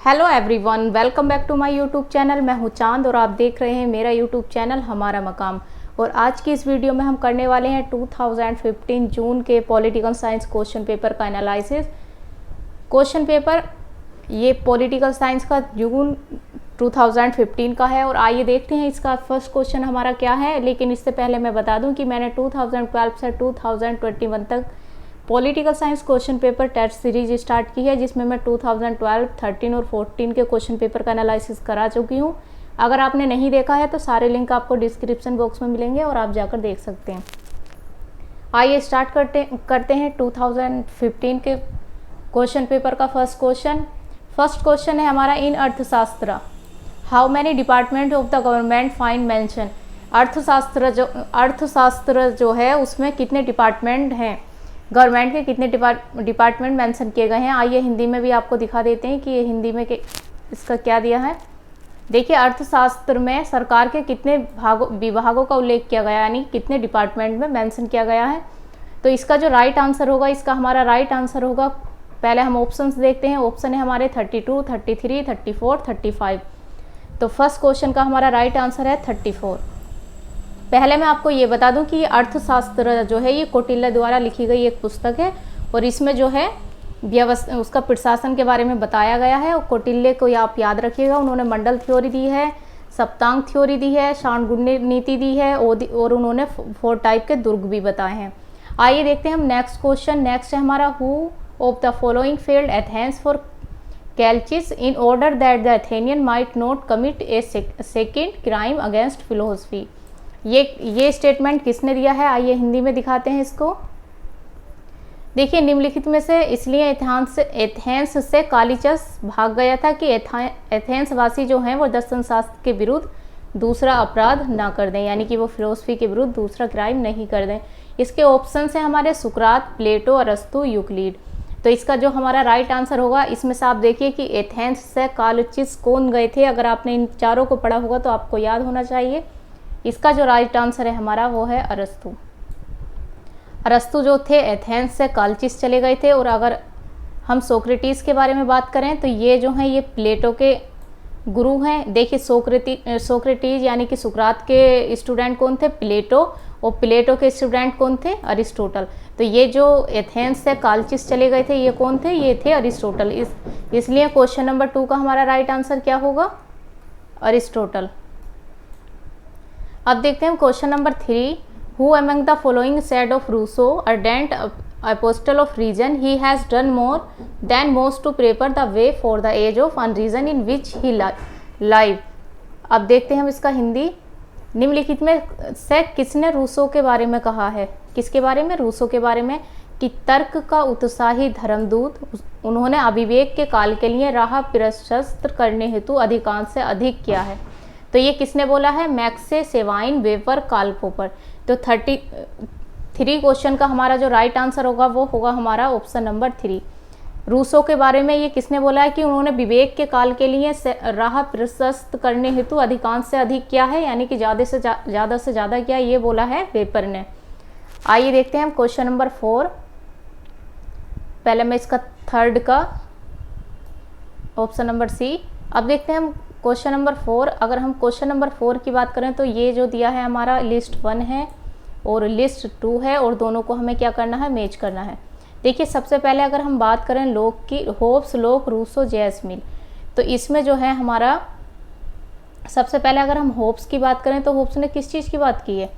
Hello everyone, welcome back to my YouTube channel. मैं हूं चांद और आप देख रहे हैं मेरा यूट्यूब चैनल हमारा मकाम। और आज की इस वीडियो में हम करने वाले हैं 2015 जून के पॉलिटिकल साइंस क्वेश्चन पेपर का एनालिसिस। क्वेश्चन पेपर ये पॉलिटिकल साइंस का जून 2015 का है और आइए देखते हैं इसका फर्स्ट क्वेश्चन हमारा क्या है। लेकिन इससे पहले मैं बता दूं कि मैंने 2012 से 2021 तक political science question paper test series start की है, जिसमें मैं 2012, 13 और 14 के क्वेश्चन पेपर का एनालिसिस करा चुकी हूँ। अगर आपने नहीं देखा है तो सारे लिंक आपको डिस्क्रिप्शन बॉक्स में मिलेंगे और आप जाकर देख सकते हैं। आइए स्टार्ट करते हैं 2015 के क्वेश्चन पेपर का फर्स्ट क्वेश्चन है हमारा इन अर्थशास्त्र how many department of the government find mention. अर्थशास्त्र जो है उसमें कितने डिपार्टमेंट हैं, गवर्नमेंट के कितने डिपार्टमेंट मेंशन किए गए हैं। आइए हिंदी में भी आपको दिखा देते हैं कि ये हिंदी में इसका क्या दिया है। देखिए, अर्थशास्त्र में सरकार के कितने विभागों का उल्लेख किया गया, यानी कितने डिपार्टमेंट में मेंशन किया गया है। तो इसका जो राइट आंसर होगा, इसका हमारा राइट आंसर होगा, पहले हम ऑप्शंस देखते हैं। ऑप्शन है हमारे 32, 33, 34, 35। तो फर्स्ट क्वेश्चन का हमारा राइट आंसर है 34। पहले मैं आपको ये बता दूं कि ये अर्थशास्त्र जो है ये कौटिल्य द्वारा लिखी गई एक पुस्तक है और इसमें जो है उसका प्रशासन के बारे में बताया गया है। और कौटिल्य को आप याद रखिएगा, उन्होंने मंडल थ्योरी दी है, सप्तांग थ्योरी दी है, शाणगुण नीति दी है और उन्होंने 4 टाइप के दुर्ग भी बताए हैं। आइए देखते हैं हम नेक्स्ट क्वेश्चन। नेक्स्ट है हमारा who of the following fled Athens for Chalcis in order that the Athenian might not commit a second crime against philosophy. ये स्टेटमेंट किसने दिया है, आइए हिंदी में दिखाते हैं इसको। देखिए, निम्नलिखित में से इसलिए एथेंस से कालिचस भाग गया था कि एथेंस वासी जो हैं वो दर्शन शास्त्र के विरुद्ध दूसरा अपराध ना कर दें, यानी कि वो फिलोसफी के विरुद्ध दूसरा क्राइम नहीं कर दें। इसके ऑप्शन है हमारे सुकरात, प्लेटो, अरस्तु, यूक्लिड। तो इसका जो हमारा राइट आंसर होगा, इसमें से आप देखिए कि एथेंस से कालिचस कौन गए थे। अगर आपने इन चारों को पढ़ा होगा तो आपको याद होना चाहिए। इसका जो राइट आंसर है हमारा वो है अरस्तु। अरस्तु जो थे एथेंस से कालचिस चले गए थे। और अगर हम सोक्रेटिस के बारे में बात करें तो ये जो हैं ये प्लेटो के गुरु हैं। देखिए, सोक्रेटिस यानी कि सुकरात के स्टूडेंट कौन थे, प्लेटो, और प्लेटो के स्टूडेंट कौन थे, अरिस्टोटल। तो ये जो एथेंस से कालचिस चले गए थे ये कौन थे, ये थे अरिस्टोटल। इसलिए क्वेश्चन नंबर 2 का हमारा राइट आंसर क्या होगा, अरिस्टोटल। अब देखते हैं question number 3। Who among the following said of Rousseau, ardent apostle of reason, he has done more than most to prepare the way for the age of unreason in which he live. अब देखते हैं हम इसका हिंदी। निम्नलिखित में से किसने Rousseau के बारे में कहा है, किसके बारे में, रूसो के बारे में, कि तर्क का उत्साही धर्मदूत, उन्होंने अविवेक के काल के लिए राह प्रशस्त करने हेतु अधिकांश से अधिक किया है। तो ये किसने बोला है, मैक्से, सेवाइन, वेपर, कार्ल पॉपर। तो 33 क्वेश्चन का हमारा जो राइट आंसर होगा वो होगा हमारा ऑप्शन नंबर 3। रूसो के बारे में ये किसने बोला है कि उन्होंने विवेक के काल के लिए राह प्रशस्त करने हेतु अधिकांश से अधिक किया है, यानी कि ज़्यादा से ज़्यादा किया, ये बोला है वेपर ने। आइए देखते हैं हम क्वेश्चन नंबर 4। पहले मैं इसका थर्ड का ऑप्शन नंबर सी। अब देखते हैं हम क्वेश्चन नंबर 4। अगर हम क्वेश्चन नंबर 4 की बात करें तो ये जो दिया है हमारा लिस्ट 1 है और लिस्ट 2 है और दोनों को हमें क्या करना है, मैच करना है। देखिए, सबसे पहले अगर हम बात करें लोक की, होब्स, लोक, रूसो, जेएस मिल, तो इसमें जो है हमारा सबसे पहले अगर हम होब्स की बात करें तो होब्स ने किस चीज़ की बात की है,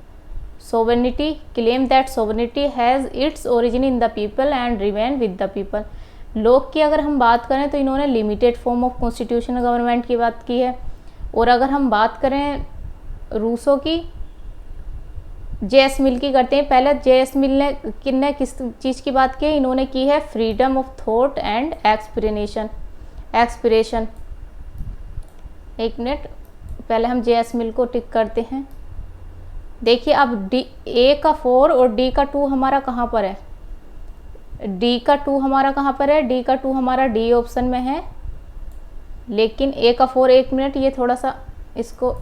sovereignty, claim that sovereignty has its origin in the people and remain with the people. लोक की अगर हम बात करें तो इन्होंने limited form of constitutional government की बात की है। और अगर हम बात करें रूसो की, जेएस मिल की करते हैं। पहले जेएस मिल ने किस चीज़ की बात की है, इन्होंने की है freedom of thought and expression. एक मिनट, पहले हम जेएस मिल को टिक करते हैं। देखिए, अब ए का 4 और डी का 2 हमारा कहाँ पर है, डी का 2 हमारा कहाँ पर है, डी का 2 हमारा डी ऑप्शन में है। लेकिन ए का 4, एक मिनट, ये थोड़ा सा इसको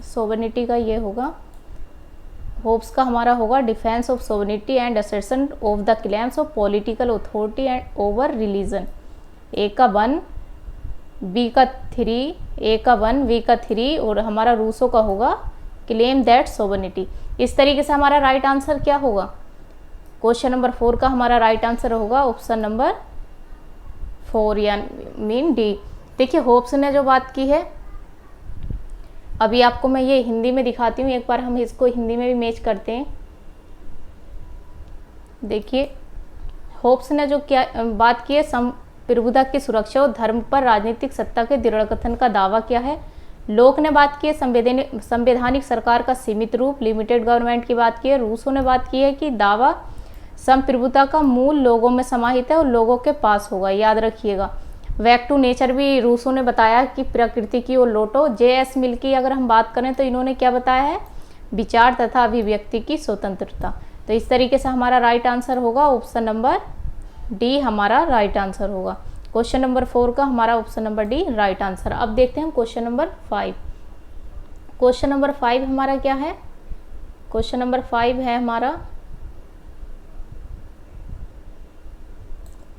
सोवरेनिटी का ये होगा, होप्स का हमारा होगा defence of sovereignty and assertion of the claims of political authority and over religion. A का 1 बी का 3, ए का 1, वी का 3 और हमारा रूसो का होगा क्लेम दैट सोवर्निटी। इस तरीके से हमारा राइट आंसर क्या होगा? क्वेश्चन नंबर 4 का हमारा राइट आंसर होगा ऑप्शन नंबर 4 या मीन डी। देखिए होप्स ने जो बात की है, अभी आपको मैं ये हिंदी में दिखाती हूँ, एक बार हम इसको हिंदी में भी मैच करते हैं। देखिए होप्स ने जो क्या बात की है, संप्रभुता की सुरक्षा और धर्म पर राजनीतिक सत्ता के दृढ़ का दावा किया है। लोक ने बात की है संवैधानिक सरकार का सीमित रूप, लिमिटेड गवर्नमेंट की बात की है। रूसो ने बात की है कि दावा संप्रभुता का मूल लोगों में समाहित है और लोगों के पास होगा, याद रखिएगा। बैक टू नेचर भी रूसो ने बताया कि प्रकृति की ओर लौटो। जे.एस. मिल की अगर हम बात करें तो इन्होंने क्या बताया है? विचार तथा अभिव्यक्ति की स्वतंत्रता। तो इस तरीके से हमारा राइट आंसर होगा ऑप्शन नंबर डी, हमारा राइट आंसर होगा। क्वेश्चन नंबर 4 का हमारा option number D right answer. अब देखते हैं क्वेश्चन नंबर 5। क्वेश्चन नंबर 5 हमारा क्या है? क्वेश्चन नंबर 5 है हमारा,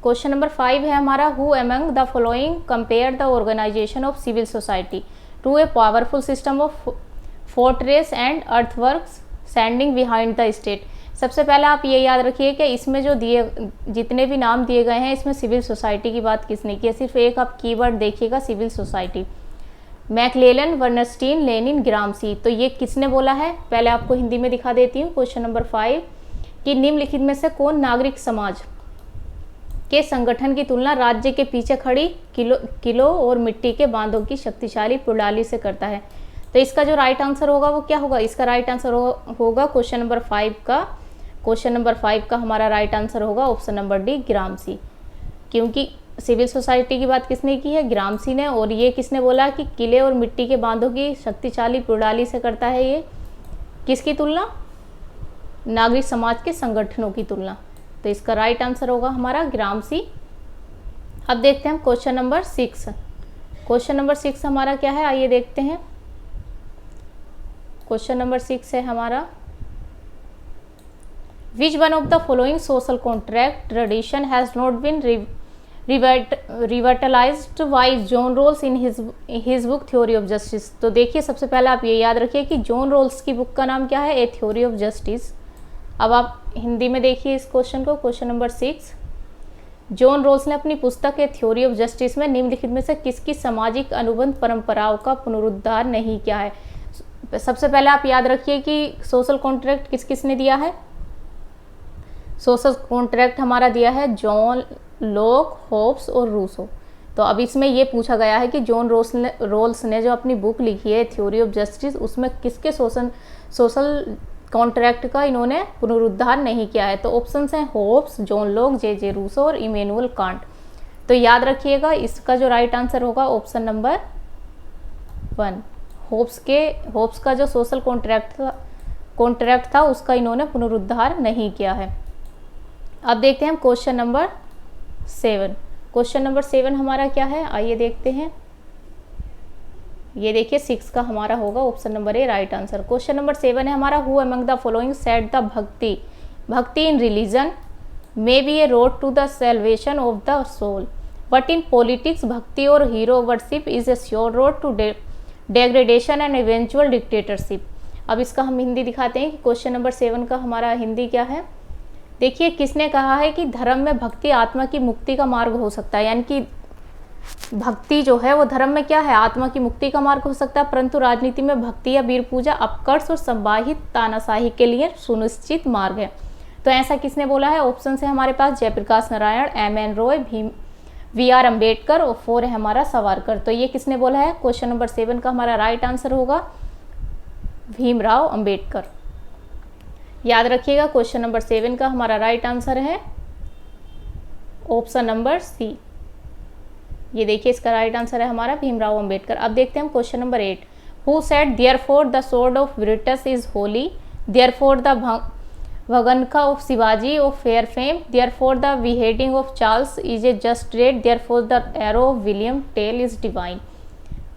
क्वेश्चन नंबर 5 है हमारा, who among the following compare the organisation of civil society to a powerful system of fortress and earthworks standing behind the state. सबसे पहले आप ये याद रखिए कि इसमें जो जितने भी नाम दिए गए हैं, इसमें सिविल सोसाइटी की बात किसने की है? सिर्फ एक आप कीवर्ड देखिएगा, civil society. McLellan, Bernstein, Lenin, Gramsci. तो ये किसने बोला है? पहले आपको हिंदी में दिखा देती हूँ। क्वेश्चन नंबर 5 कि निम्नलिखित में से कौन नागरिक समाज के संगठन की तुलना राज्य के पीछे खड़ी किलो और मिट्टी के बांधों की शक्तिशाली प्रणाली से करता है? तो इसका जो राइट आंसर होगा वो क्या होगा? इसका राइट आंसर होगा क्वेश्चन नंबर 5 का, क्वेश्चन नंबर 5 का हमारा राइट आंसर होगा ऑप्शन नंबर डी, ग्रामसी। क्योंकि सिविल सोसाइटी की बात किसने की है? ग्रामसी ने। और ये किसने बोला कि किले और मिट्टी के बांधों की शक्तिशाली प्रणाली से करता है? ये किसकी तुलना? नागरिक समाज के संगठनों की तुलना। तो इसका राइट आंसर होगा हमारा ग्रामसी। अब देखते हैं क्वेश्चन नंबर 6। क्वेश्चन नंबर 6 हमारा क्या है? आइए देखते हैं। क्वेश्चन नंबर 6 है हमारा, which one of the following social contract tradition has not been revitalised by John Rawls in his book theory of justice. तो देखिए सबसे पहले आप ये याद रखिए कि जॉन रोल्स की बुक का नाम क्या है? ए थ्योरी ऑफ जस्टिस। अब आप हिंदी में देखिए इस क्वेश्चन को, क्वेश्चन नंबर 6। जॉन रोल्स ने अपनी पुस्तक ए थ्योरी ऑफ जस्टिस में निम्नलिखित में से किसकी सामाजिक अनुबंध परंपराओं का पुनरुद्धार नहीं किया है? सबसे पहले आप याद रखिए कि सोशल कॉन्ट्रैक्ट किस किस ने दिया है? सोशल कॉन्ट्रैक्ट हमारा दिया है जॉन लॉक, होब्स और रूसो। तो अब इसमें ये पूछा गया है कि जॉन रोल्स ने जो अपनी बुक लिखी है थ्योरी ऑफ जस्टिस, उसमें किसके सोशल कॉन्ट्रैक्ट का इन्होंने पुनरुद्धार नहीं किया है? तो ऑप्शंस हैं होब्स, जॉन लॉक, जे रूसो और इमैनुअल कांट। तो याद रखिएगा इसका जो राइट आंसर होगा ऑप्शन नंबर 1। होब्स का जो सोशल कॉन्ट्रैक्ट था उसका इन्होंने पुनरुद्धार नहीं किया है। अब देखते हैं क्वेश्चन नंबर 7। क्वेश्चन नंबर 7 हमारा क्या है? आइए देखते हैं। ये देखिए 6 का हमारा होगा option number A right answer. Question number 7 है हमारा, who among the following said the bhakti in religion may be a road to the salvation of the soul, but in politics bhakti और hero worship is a sure road to degradation and eventual dictatorship. अब इसका हम हिंदी दिखाते हैं कि question number 7 का हमारा हिंदी क्या है। देखिए किसने कहा है कि धर्म में भक्ति आत्मा की मुक्ति का मार्ग हो सकता है, यानी कि भक्ति जो है वो धर्म में क्या है? आत्मा की मुक्ति का मार्ग हो सकता है, परंतु राजनीति में भक्ति या वीर पूजा अपकर्ष और संवाहित तानाशाही के लिए सुनिश्चित मार्ग है। तो ऐसा किसने बोला है? ऑप्शन है हमारे पास जयप्रकाश नारायण, एम.एन. रॉय, वी.आर. अम्बेडकर और 4 है हमारा सावरकर। तो ये किसने बोला है? क्वेश्चन नंबर 7 का हमारा राइट आंसर होगा भीमराव अंबेडकर। याद रखिएगा क्वेश्चन नंबर 7 का हमारा राइट आंसर है ऑप्शन नंबर सी। ये देखिए इसका राइट आंसर है हमारा भीमराव अंबेडकर। अब देखते हैं हम question number 8। Who said therefore the sword of British is holy, therefore the baghnakh of Shivaji of fair fame, therefore the beheading of Charles is a just deed, therefore the arrow of William Tell is divine.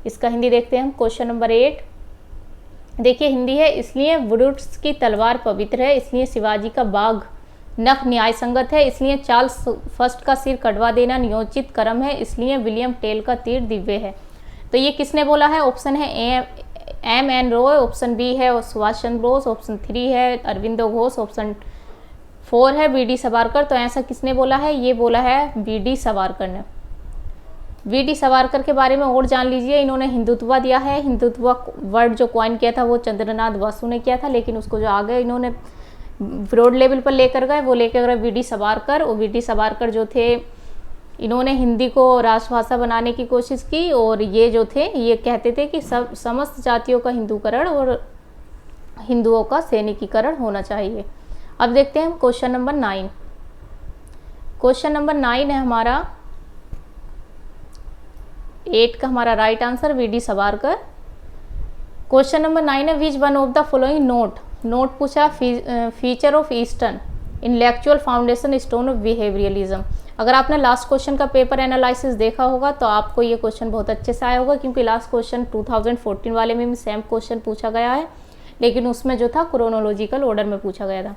इसका हिंदी देखते हैं हम question number 8। देखिए हिंदी है, इसलिए ब्रुट्स की तलवार पवित्र है, इसलिए शिवाजी का बाघ नख न्याय संगत है, इसलिए चार्ल्स फर्स्ट का सिर कटवा देना नियोजित कर्म है, इसलिए विलियम टेल का तीर दिव्य है। तो ये किसने बोला है? ऑप्शन है A M N Roy, option B है सुभाष चंद्र बोस, ऑप्शन 3 है अरविंदो घोष, ऑप्शन 4 है बी डी सावरकर। तो ऐसा किसने बोला है? ये बोला है बी डी सावरकर ने। बी डी सावरकर के बारे में और जान लीजिए, इन्होंने हिंदुत्व दिया है। हिंदुत्व वर्ड जो कॉइन किया था वो चंद्रनाथ बसु ने किया था, लेकिन उसको जो आगे इन्होंने ब्रॉड लेवल पर लेकर गए वो लेकर गए बी डी सावरकर। और बी डी सावरकर जो थे इन्होंने हिंदी को राष्ट्रभाषा बनाने की कोशिश की, और ये जो थे ये कहते थे कि सब समस्त जातियों का हिंदूकरण और हिंदुओं का सैनिकीकरण होना चाहिए। अब देखते हैं हम क्वेश्चन नंबर 9। क्वेश्चन नंबर 9 है हमारा 8 का हमारा right answer B D Savarkar. Question number 9 है which one of the following not पूछा feature of Eastern intellectual foundation stone of behaviouralism. अगर आपने लास्ट क्वेश्चन का पेपर एनालिसिस देखा होगा तो आपको ये क्वेश्चन बहुत अच्छे से आया होगा, क्योंकि लास्ट क्वेश्चन 2014 वाले में भी सेम क्वेश्चन पूछा गया है, लेकिन उसमें जो था क्रोनोलॉजिकल ऑर्डर में पूछा गया था।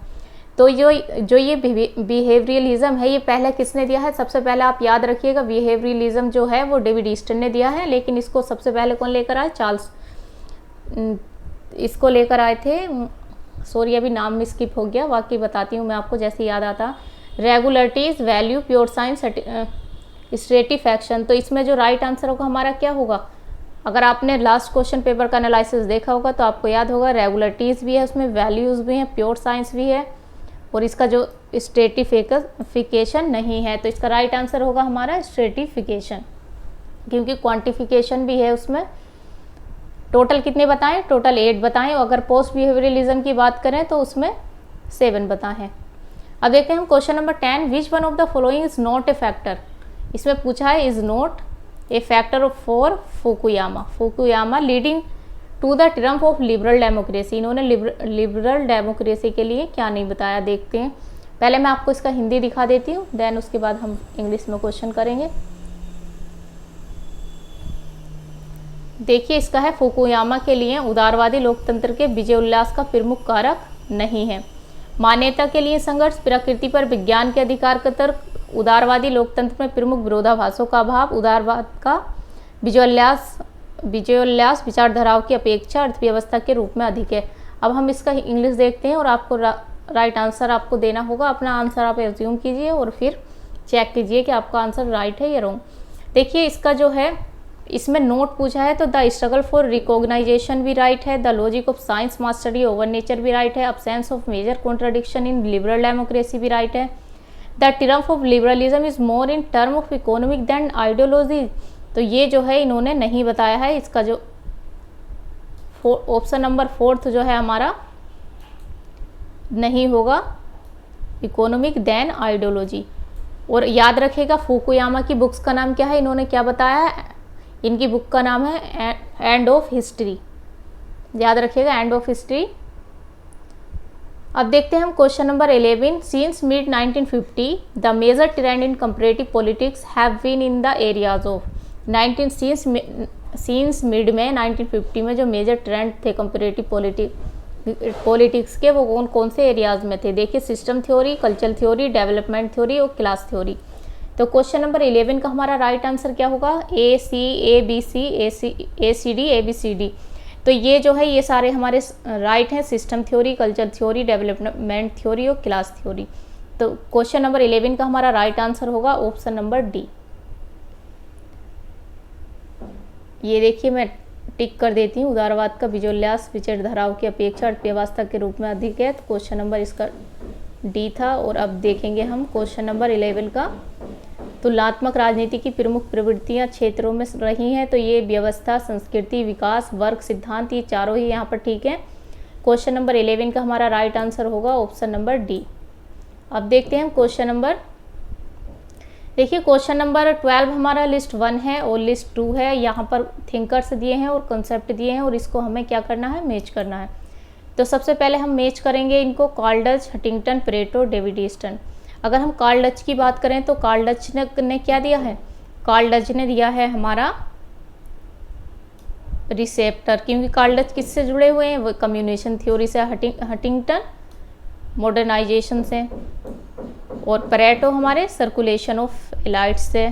तो जो ये बिहेवियरलिज्म है ये पहले किसने दिया है? सबसे पहले आप याद रखिएगा बिहेवियरलिज्म जो है वो डेविड ईस्टन ने दिया है, लेकिन इसको सबसे पहले कौन लेकर आए? चार्ल्स इसको लेकर आए थे। सॉरी अभी नाम में स्किप हो गया, बाकी बताती हूँ मैं आपको जैसे याद आता। Regularities, value, pure science, stratification. तो इसमें जो राइट आंसर होगा हमारा क्या होगा? अगर आपने लास्ट क्वेश्चन पेपर का एनालिसिस देखा होगा तो आपको याद होगा रेगुलरिटीज भी है उसमें, वैल्यूज़ भी हैं, प्योर साइंस भी है, और इसका जो स्ट्रेटिफिकेशन नहीं है। तो इसका राइट आंसर होगा हमारा स्ट्रेटिफिकेशन, क्योंकि क्वांटिफिकेशन भी है उसमें। टोटल कितने बताएं? टोटल 8 बताएं। अगर पोस्ट बिहेवियरलिज्म की बात करें तो उसमें 7 बताएं। अब देखते हैं हम question number 10 which one of the following is not a factor. इसमें पूछा है is not a factor of for Fukuyama leading to the triumph of liberal democracy. इन्होंने लिबरल डेमोक्रेसी के लिए क्या नहीं बताया, देखते हैं। पहले मैं आपको इसका हिंदी दिखा देती हूँ, देन उसके बाद हम इंग्लिश में क्वेश्चन करेंगे। देखिए इसका है फुकुयामा के लिए उदारवादी लोकतंत्र के विजय उल्लास का प्रमुख कारक नहीं है। मान्यता के लिए संघर्ष, प्रकृति पर विज्ञान के अधिकार का तर्क, उदारवादी लोकतंत्र में प्रमुख विरोधाभासों का अभाव, उदारवाद का विजयोल्लास विचारधाराओं की अपेक्षा अर्थव्यवस्था के रूप में अधिक है। अब हम इसका इंग्लिश देखते हैं और आपको राइट आंसर आपको देना होगा। अपना आंसर आप एज्यूम कीजिए और फिर चेक कीजिए कि आपका आंसर राइट है या रॉन्ग। देखिए इसका जो है इसमें नोट पूछा है तो द स्ट्रगल फॉर रिकॉग्नाइजेशन भी राइट है, the logic of science mastery over nature भी राइट है, absence of major contradiction in liberal democracy भी राइट है, the triumph of liberalism is more in term of economic than ideology. तो ये जो है इन्होंने नहीं बताया है। इसका जो ऑप्शन नंबर 4 जो है हमारा नहीं होगा, इकोनॉमिक देन आइडियोलॉजी। और याद रखिएगा फुकुयामा की बुक्स का नाम क्या है, इन्होंने क्या बताया है? इनकी बुक का नाम है एंड ऑफ हिस्ट्री। याद रखिएगा एंड ऑफ हिस्ट्री। अब देखते हैं हम question number 11 since mid 1950 the major trend in comparative politics have been in the areas of since mid में 1950 में जो मेजर ट्रेंड थे कंपैरेटिव पॉलिटिक्स के वो कौन कौन से एरियाज में थे? देखिए system theory, cultural theory, development theory और क्लास थ्योरी। तो क्वेश्चन नंबर 11 का हमारा राइट आंसर क्या होगा? A C B C D. तो ये जो है ये सारे हमारे राइट हैं, system theory, culture theory, development theory और क्लास थ्योरी। तो क्वेश्चन नंबर 11 का हमारा राइट आंसर होगा ऑप्शन नंबर डी। ये देखिए मैं टिक कर देती हूँ, उदारवाद का विजयोल्लास विचारधाराओं की अपेक्षा अर्थव्यवस्था के रूप में अधिक है। तो क्वेश्चन नंबर इसका डी था। और अब देखेंगे हम क्वेश्चन नंबर 11 का। तुलनात्मक राजनीति की प्रमुख प्रवृत्तियां क्षेत्रों में रही हैं। तो ये व्यवस्था, संस्कृति, विकास, वर्ग सिद्धांत, ये चारों ही यहाँ पर ठीक है। क्वेश्चन नंबर 11 का हमारा राइट आंसर होगा ऑप्शन नंबर डी। अब देखते हैं क्वेश्चन नंबर, देखिए क्वेश्चन नंबर 12 हमारा लिस्ट 1 है और लिस्ट 2 है। यहाँ पर थिंकर्स दिए हैं और कंसेप्ट दिए हैं और इसको हमें क्या करना है? मैच करना है। तो सबसे पहले हम मैच करेंगे इनको, Karl Deutsch, Huntington, Pareto, David Easton. अगर हम कार्ल डच की बात करें तो कार्ल डच ने क्या दिया है? कार्ल डच ने दिया है हमारा रिसेप्टर, क्योंकि कार्ल डच किससे जुड़े हुए हैं? वो कम्युनिकेशन थ्योरी से, हंटिंगटन मॉडर्नाइजेशन से। और परेटो हमारे सर्कुलेशन ऑफ एलाइट्स से,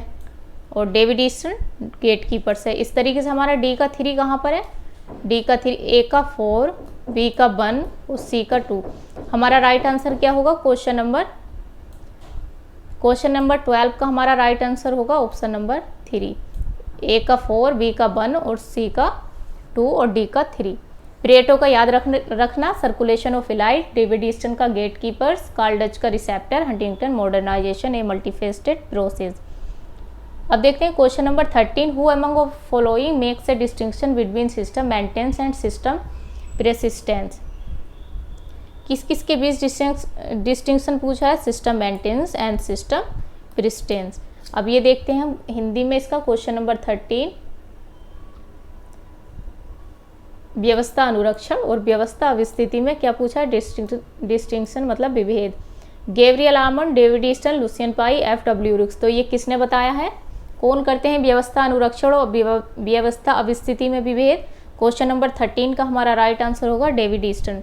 और डेविड ईस्टन गेट कीपर्स है। इस तरीके से हमारा डी का 3 कहाँ पर है, डी का 3, ए का 4, बी का 1 और सी का 2। हमारा राइट आंसर क्या होगा, क्वेश्चन नंबर 12 का हमारा राइट आंसर होगा ऑप्शन नंबर 3, ए का 4, बी का 1 और सी का 2 और डी का 3। परेटो का याद रखना, circulation of elite, David Easton का गेट कीपर्स, कार्ल डच का receptor, Huntington modernization a multifaceted process. अब देखते हैं question number 13, who among of following makes a distinction between system maintenance and system persistence. किस किस के बीच डिस्टिंक्शन पूछा है, system maintenance and system persistence. अब ये देखते हैं हम हिंदी में इसका क्वेश्चन नंबर 13, व्यवस्था अनुरक्षण और व्यवस्था अवस्थिति में क्या पूछा है, डिस्टिंक्शन मतलब विभेद। Gabriel Almond, David Easton, Lucian Pye, F W. रुक्स। तो ये किसने बताया है, कौन करते हैं व्यवस्था अनुरक्षण और व्यवस्था अवस्थिति में विभेद। क्वेश्चन नंबर 13 का हमारा राइट आंसर होगा डेविड ईस्टन।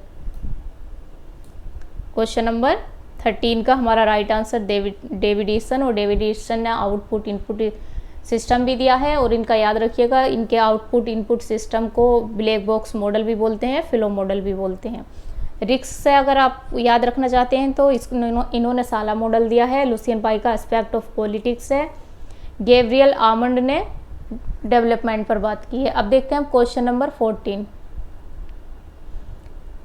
क्वेश्चन नंबर 13 का हमारा राइट आंसर डेविड ईस्टन, और डेविड ईस्टन ने आउटपुट इनपुट सिस्टम भी दिया है। और इनका याद रखिएगा, इनके आउटपुट इनपुट सिस्टम को ब्लैक बॉक्स मॉडल भी बोलते हैं, फ्लो मॉडल भी बोलते हैं। रिक्स से अगर आप याद रखना चाहते हैं तो इन्होंने साला मॉडल दिया है। लुसियन पाई का एस्पेक्ट ऑफ पॉलिटिक्स है। गैब्रियल आमंड ने डेवलपमेंट पर बात की है। अब देखते हैं हम क्वेश्चन नंबर 14।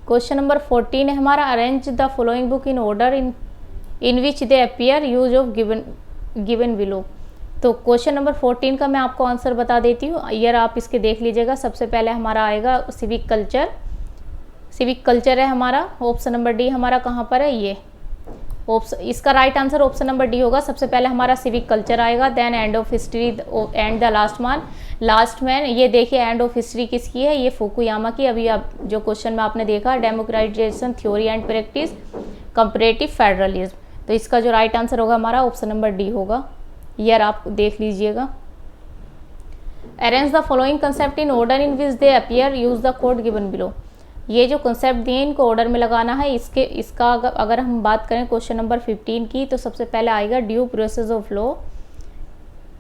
क्वेश्चन नंबर 14 है हमारा, arrange the following book in order in which they appear, use of given below. तो क्वेश्चन नंबर 14 का मैं आपको आंसर बता देती हूँ, ईयर आप इसके देख लीजिएगा। सबसे पहले हमारा आएगा सिविक कल्चर है हमारा, ऑप्शन नंबर डी हमारा कहाँ पर है, ये इसका right answer option number D होगा। सबसे पहले हमारा सिविक कल्चर आएगा, then end of history and the last man. ये देखिए एंड ऑफ हिस्ट्री किसकी है, ये फुकुयामा की। अभी आप जो क्वेश्चन में आपने देखा, democratisation theory and practice, comparative federalism. तो इसका जो राइट आंसर होगा हमारा ऑप्शन नंबर डी होगा। ईयर आप देख लीजिएगा। Arrange the following concept in order in which they appear, use the code given below. ये जो कंसेप्ट दिए इनको ऑर्डर में लगाना है। इसका अगर हम बात करें क्वेश्चन नंबर 15 की, तो सबसे पहले आएगा ड्यू प्रोसेस ऑफ लॉ,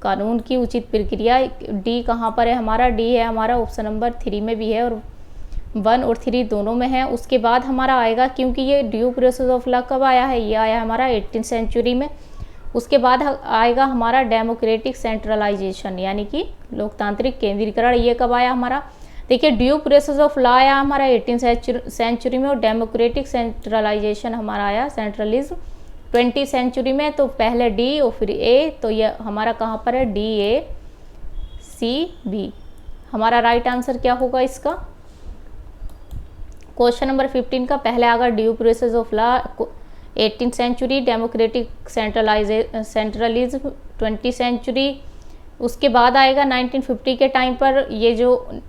कानून की उचित प्रक्रिया। डी कहाँ पर है हमारा, डी है हमारा ऑप्शन नंबर 3 में भी है और 1 और 3 दोनों में है। उसके बाद हमारा आएगा, क्योंकि ये ड्यू प्रोसेस ऑफ लॉ कब आया है, ये आया हमारा 18th सेंचुरी में। उसके बाद आएगा हमारा डेमोक्रेटिक सेंट्रलाइजेशन, यानी कि लोकतांत्रिक केंद्रीकरण। ये कब आया हमारा, देखिए ड्यू प्रोसेस ऑफ लॉ आया हमारा 18th सेंचुरी में, और डेमोक्रेटिक सेंट्रलाइजेशन हमारा आया, सेंट्रलिज्म, 20th सेंचुरी में। तो पहले डी और फिर ए, तो ये हमारा कहाँ पर है, डी ए सी बी। हमारा राइट आंसर क्या होगा इसका, क्वेश्चन नंबर 15 का पहले आएगा due process of law 18th century, democratic centralism 20th century. उसके बाद आएगा 1950 के टाइम पर, ये जो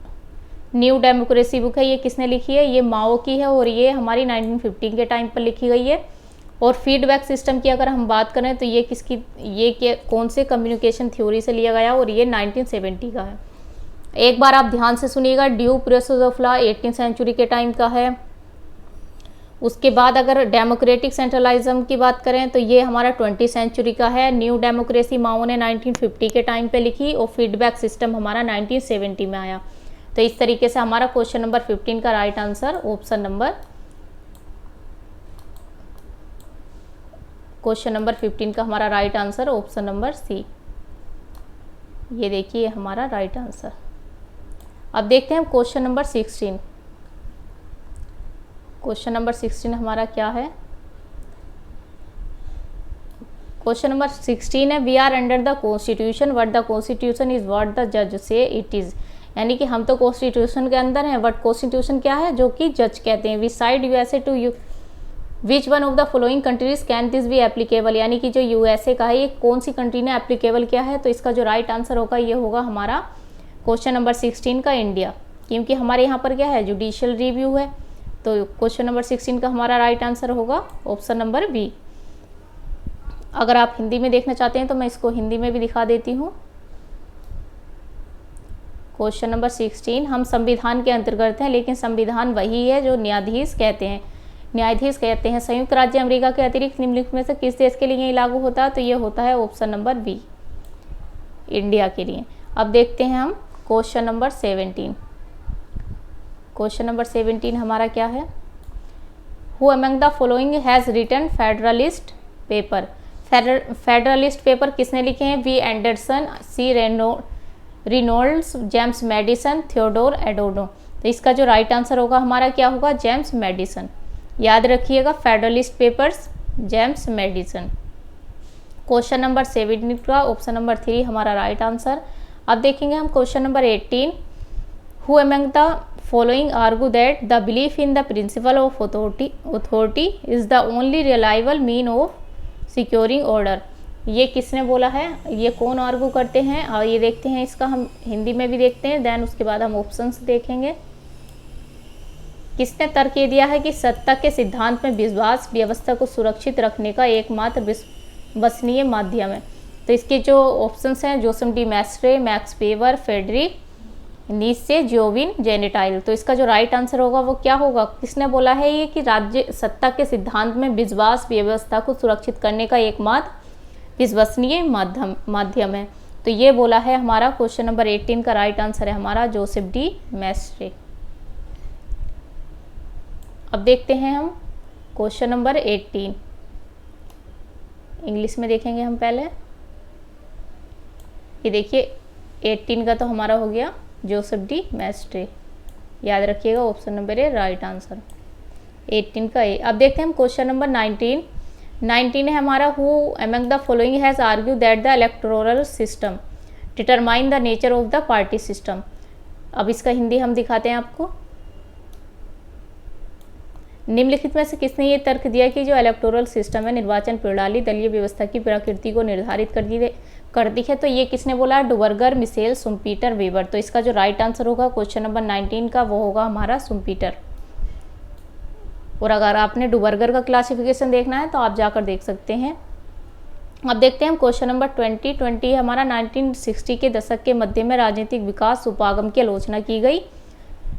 न्यू डेमोक्रेसी बुक है ये किसने लिखी है, ये माओ की है, और ये हमारी 1915 के टाइम पर लिखी गई है। और फीडबैक सिस्टम की अगर हम बात करें तो ये किसकी, ये कौन से कम्युनिकेशन थ्योरी से लिया गया, और ये 1970 का है। एक बार आप ध्यान से सुनिएगा, due process of law 18th century के टाइम का है। उसके बाद अगर डेमोक्रेटिक सेंट्रलिज्म की बात करें तो ये हमारा 20th सेंचुरी का है। न्यू डेमोक्रेसी माओ ने 1950 के टाइम पे लिखी, और फीडबैक सिस्टम हमारा 1970 में आया। तो इस तरीके से हमारा क्वेश्चन नंबर 15 का right answer option number, question number 15 का हमारा right answer option number C. ये देखिए हमारा राइट आंसर। अब देखते हैं क्वेश्चन नंबर 16। क्वेश्चन नंबर 16 हमारा क्या है, क्वेश्चन नंबर 16 है, we are under the constitution what the constitution is what the जज से इट इज। यानी कि हम तो कॉन्स्टिट्यूशन के अंदर हैं, बट कॉन्स्टिट्यूशन क्या है, जो कि जज कहते हैं। We side USA to you, which one of the following countries can this be applicable. यानी कि जो यूएसए का है ये कौन सी कंट्री ने एप्लीकेबल किया है, तो इसका जो राइट आंसर होगा ये होगा हमारा क्वेश्चन नंबर 16 का इंडिया, क्योंकि हमारे यहाँ पर क्या है, जुडिशियल रिव्यू है। तो क्वेश्चन नंबर 16 का हमारा राइट आंसर होगा ऑप्शन नंबर बी। अगर आप हिंदी में देखना चाहते हैं तो मैं इसको हिंदी में भी दिखा देती हूँ। क्वेश्चन नंबर 16, हम संविधान के अंतर्गत हैं, लेकिन संविधान वही है जो न्यायाधीश कहते हैं। न्यायाधीश कहते हैं। संयुक्त राज्य अमेरिका के अतिरिक्त निम्नलिखित में से किस देश के लिए ये लागू होता है? तो ये होता है ऑप्शन नंबर बी, इंडिया के लिए। अब देखते हैं हम क्वेश्चन नंबर 17। क्वेश्चन नंबर 17 हमारा क्या है? Who among the following has written federalist paper? Federalist paper किसने लिखे हैं? V Anderson, C Reynolds, James Madison, Theodore Adorno. तो इसका जो राइट आंसर होगा हमारा क्या होगा? James Madison. याद रखिएगा, federalist papers James Madison. Question number 17 का ऑप्शन नंबर 3 हमारा राइट आंसर। अब देखेंगे हम question number 18। Who among the following argue that the belief in the principle of authority is the only reliable mean of securing order? ये किसने बोला है? ये कौन आर्गू करते हैं? और ये देखते हैं, इसका हम हिंदी में भी देखते हैं, देन उसके बाद हम ऑप्शंस देखेंगे। किसने तर्क ये दिया है कि सत्ता के सिद्धांत में विश्वास व्यवस्था को सुरक्षित रखने का एकमात्र विश्वसनीय माध्यम है? तो इसके जो ऑप्शंस हैं, Joseph de Maistre, Max Weber, Friedrich Nietzsche, Giovanni Gentile. तो इसका जो राइट आंसर होगा वो क्या होगा? किसने बोला है ये कि राज्य सत्ता के सिद्धांत में विश्वास व्यवस्था को सुरक्षित करने का एकमात्र विश्वसनीय माध्यम है? तो ये बोला है हमारा क्वेश्चन नंबर 18 का राइट आंसर है हमारा जोसेफ डी मैस्ट्रे। अब देखते हैं हम क्वेश्चन नंबर 18, इंग्लिश में देखेंगे हम पहले। ये देखिए 18 का तो हमारा हो गया जोसेफ डी मैस्ट्रे। याद रखिएगा, option number A right answer, 18 का ए। अब देखते हैं हम क्वेश्चन नंबर 19। 19 है हमारा, who among the following has argue that the electoral system determine the nature of the party system? अब इसका हिंदी हम दिखाते हैं आपको। निम्नलिखित में से किसने ये तर्क दिया कि जो इलेक्टोरल सिस्टम है, निर्वाचन प्रणाली दलीय व्यवस्था की प्रकृति को निर्धारित करती है? तो ये किसने बोला? डुबर्गर, मिशेल, शुम्पीटर, वेबर। तो इसका जो राइट आंसर होगा क्वेश्चन नंबर 19 का वो होगा हमारा शुम्पीटर। और अगर आपने डुबर्गर का क्लासिफिकेशन देखना है तो आप जाकर देख सकते हैं। अब देखते हैं हम क्वेश्चन नंबर 20 हमारा 1960 के दशक के मध्य में राजनीतिक विकास उपागम की आलोचना की गई।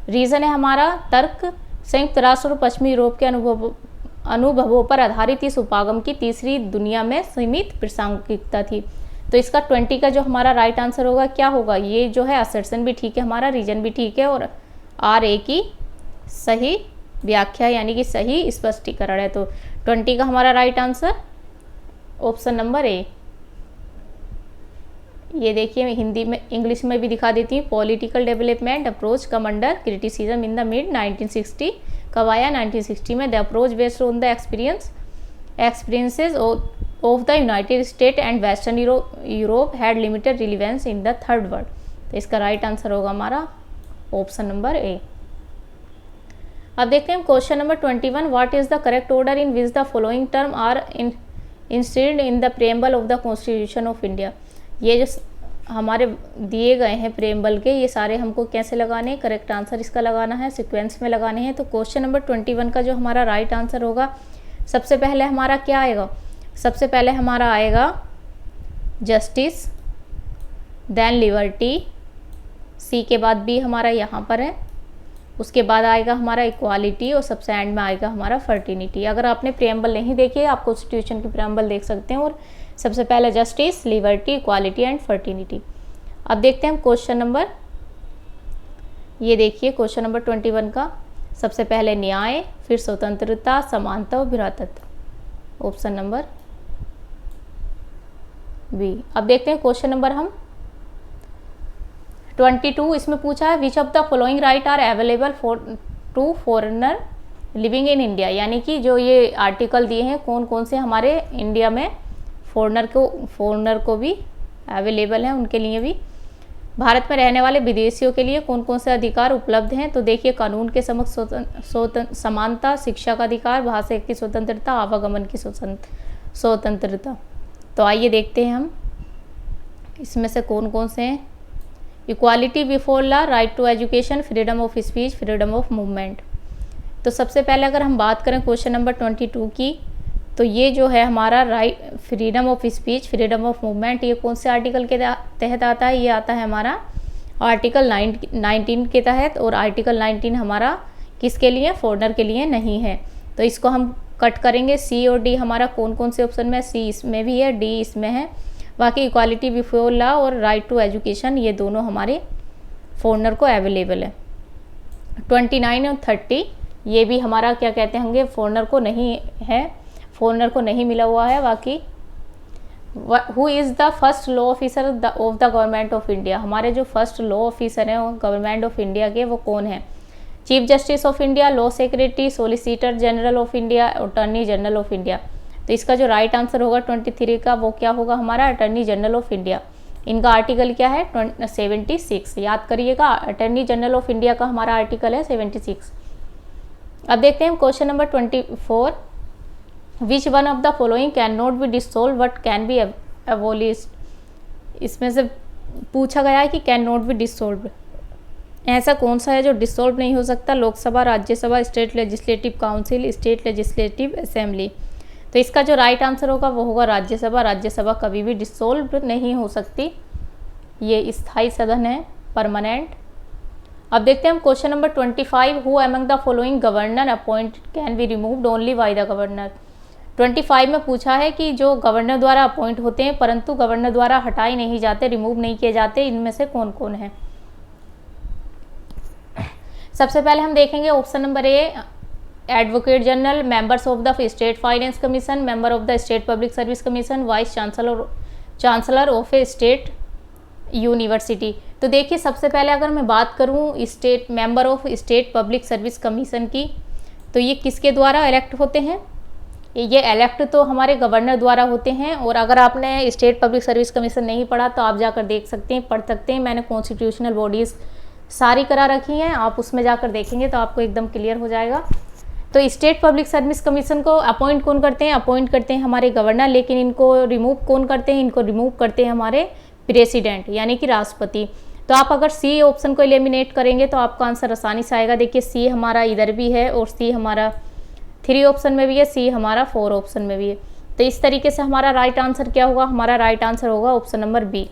रीज़न है हमारा तर्क, संयुक्त राष्ट्र और पश्चिमी यूरोप के अनुभवों पर आधारित इस उपागम की तीसरी दुनिया में सीमित प्रासंगिकता थी। तो इसका 20 का जो हमारा राइट आंसर होगा क्या होगा? ये जो है असर्शन भी ठीक है हमारा, रीजन भी ठीक है, और आर ए की सही व्याख्या यानी कि सही स्पष्टीकरण है। तो 20 का हमारा राइट आंसर ऑप्शन नंबर ए। ये देखिए हिंदी में, इंग्लिश में भी दिखा देती हूँ। Political development approach come under criticism in the mid 1960। कब आया? 1960 में। The approach based on the experiences of the United state and western Europe had limited relevance in the third world. तो इसका राइट आंसर होगा हमारा option number ए। अब देखते हैं question number 21। What is the correct order in which the following term are inscribed in the preamble of the constitution of India? ये जो हमारे दिए गए हैं प्रेम्बल के, ये सारे हमको कैसे लगाने हैं? करेक्ट आंसर इसका लगाना है, सीक्वेंस में लगाने हैं। तो क्वेश्चन नंबर 21 का जो हमारा राइट आंसर होगा, सबसे पहले हमारा क्या आएगा? सबसे पहले हमारा आएगा जस्टिस, देन लिबर्टी, सी के बाद बी हमारा यहाँ पर है, उसके बाद आएगा हमारा इक्वालिटी, और सबसे एंड में आएगा हमारा फर्टिनिटी। अगर आपने प्रेम्बल नहीं देखी, आप कॉन्स्टिट्यूशन की प्रेम्बल देख सकते हैं। और सबसे पहले justice, liberty, equality and fraternity. अब देखते हैं हम क्वेश्चन नंबर, ये देखिए क्वेश्चन नंबर 21 का सबसे पहले न्याय, फिर स्वतंत्रता, समानता और भ्रातृत्व, ऑप्शन नंबर बी। अब देखते हैं क्वेश्चन नंबर हम 22, इसमें पूछा है which of the following right are available to foreigner living in India? यानी कि जो ये आर्टिकल दिए हैं कौन कौन से हमारे इंडिया में फॉरेनर को भी अवेलेबल हैं, उनके लिए भी। भारत में रहने वाले विदेशियों के लिए कौन कौन से अधिकार उपलब्ध हैं? तो देखिए कानून के समक्ष समानता, शिक्षा का अधिकार, भाषा की स्वतंत्रता, आवागमन की स्वतंत्रता। तो आइए देखते हैं हम इसमें से कौन कौन से हैं। Equality before law, right to education, freedom of speech, freedom of movement. तो सबसे पहले अगर हम बात करें क्वेश्चन नंबर 22 की, तो ये जो है हमारा right freedom of speech, freedom of movement, ये कौन से आर्टिकल के तहत आता है? ये आता है हमारा आर्टिकल 19 के तहत। और आर्टिकल 19 हमारा किसके लिए? फॉरेनर के लिए नहीं है। तो इसको हम कट करेंगे। सी और डी हमारा कौन कौन से ऑप्शन में है, सी इसमें भी है, डी इसमें है। बाकी इक्वालिटी बिफोर लॉ और राइट टू एजुकेशन ये दोनों हमारे फॉरेनर को अवेलेबल है। 29 और 30 ये भी हमारा क्या कहते होंगे, फॉरेनर को नहीं है, फॉरेनर को नहीं मिला हुआ है। बाकी who is the first law officer of the government of India, हमारे जो फर्स्ट लॉ ऑफिसर हैं गवर्नमेंट ऑफ इंडिया के वो कौन है? Chief justice of India, law secretary, solicitor general of India, attorney general of India. तो इसका जो राइट आंसर होगा 23 का वो क्या होगा हमारा, अटॉर्नी जनरल ऑफ इंडिया। इनका आर्टिकल क्या है 76, याद करिएगा, अटॉर्नी जनरल ऑफ इंडिया का हमारा आर्टिकल है 76। अब देखते हैं question number 24, which one of the following can not be dissolve but can be एबोलिश्ड। इसमें से पूछा गया है कि कैन नॉट बी डिसॉल्व, ऐसा कौन सा है जो डिसॉल्व नहीं हो सकता? Lok Sabha, Rajya Sabha, state legislative council, state legislative assembly. तो इसका जो राइट आंसर होगा वो होगा राज्यसभा। राज्यसभा कभी भी डिसॉल्व नहीं हो सकती, ये स्थायी सदन है, परमानेंट। अब देखते हैं हम question number 25, who among the following governor appointed can be removed only by the governor. 25 में पूछा है कि जो गवर्नर द्वारा अपॉइंट होते हैं परंतु गवर्नर द्वारा हटाए नहीं जाते, रिमूव नहीं किए जाते, इनमें से कौन कौन है? सबसे पहले हम देखेंगे option number A, advocate general, members of the state finance commission, member of the state public service commission, vice chancellor of A state university. तो देखिए सबसे पहले अगर मैं बात करूं state member of state public service commission की, तो ये किसके द्वारा इलेक्ट होते हैं? ये इलेक्ट तो हमारे गवर्नर द्वारा होते हैं। और अगर आपने स्टेट पब्लिक सर्विस कमीशन नहीं पढ़ा तो आप जाकर देख सकते हैं, पढ़ सकते हैं, मैंने कॉन्स्टिट्यूशनल बॉडीज़ सारी करा रखी हैं, आप उसमें जाकर देखेंगे तो आपको एकदम क्लियर हो जाएगा। तो स्टेट पब्लिक सर्विस कमीशन को अपॉइंट कौन करते हैं? अपॉइंट करते हैं हमारे गवर्नर, लेकिन इनको रिमूव कौन करते हैं? इनको रिमूव करते हैं हमारे प्रेसिडेंट यानी कि राष्ट्रपति। तो आप अगर सी ऑप्शन को एलिमिनेट करेंगे तो आपका आंसर आसानी से आएगा। देखिए सी हमारा इधर भी है और सी हमारा 3 ऑप्शन में भी है, सी हमारा 4 ऑप्शन में भी है। तो इस तरीके से हमारा राइट आंसर क्या होगा? हमारा राइट आंसर होगा ऑप्शन नंबर बी।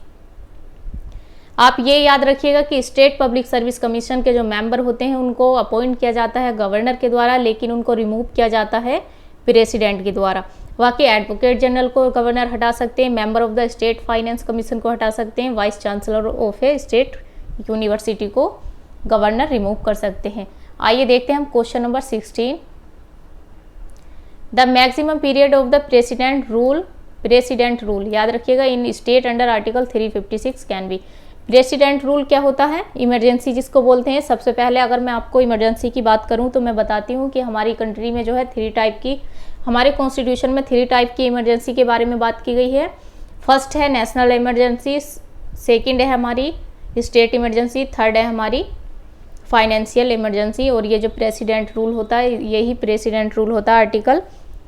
आप ये याद रखिएगा कि स्टेट पब्लिक सर्विस कमीशन के जो मेंबर होते हैं उनको अपॉइंट किया जाता है गवर्नर के द्वारा, लेकिन उनको रिमूव किया जाता है प्रेसिडेंट के द्वारा। बाकी एडवोकेट जनरल को गवर्नर हटा सकते हैं, member of the state finance commission को हटा सकते हैं, vice chancellor of A state university को गवर्नर रिमूव कर सकते हैं। आइए देखते हैं हम question number 16, the maximum period of the president rule याद रखिएगा इन state under article 356 can be. President rule क्या होता है? इमरजेंसी जिसको बोलते हैं। सबसे पहले अगर मैं आपको इमरजेंसी की बात करूं तो मैं बताती हूं कि हमारी कंट्री में जो है 3 टाइप की, हमारे कॉन्स्टिट्यूशन में 3 टाइप की इमरजेंसी के बारे में बात की गई है। फर्स्ट है नेशनल इमरजेंसी, सेकंड है हमारी स्टेट इमरजेंसी, थर्ड है हमारी फाइनेंशियल इमरजेंसी। और ये जो प्रेसिडेंट रूल होता है यही प्रेसिडेंट रूल होता है आर्टिकल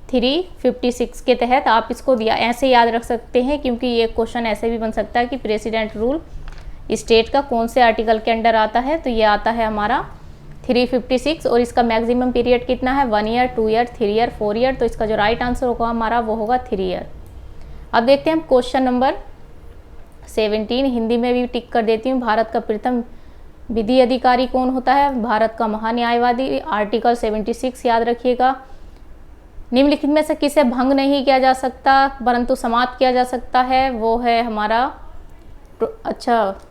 356 के तहत। आप इसको ऐसे याद रख सकते हैं क्योंकि ये क्वेश्चन ऐसे भी बन सकता है कि प्रेसिडेंट रूल स्टेट का कौन से आर्टिकल के अंडर आता है, तो ये आता है हमारा 356 और इसका मैक्सिमम पीरियड कितना है? 1 ईयर, 2 ईयर, 3 ईयर, 4 ईयर। तो इसका जो राइट आंसर होगा हमारा वो होगा 3 ईयर। अब देखते हैं हम क्वेश्चन नंबर 17, हिंदी में भी टिक कर देती हूँ। भारत का प्रथम विधि अधिकारी कौन होता है? भारत का महान्यायवादी, आर्टिकल 76 याद रखिएगा। निम्नलिखित में से किसे भंग नहीं किया जा सकता परंतु समाप्त किया जा सकता है? वो है हमारा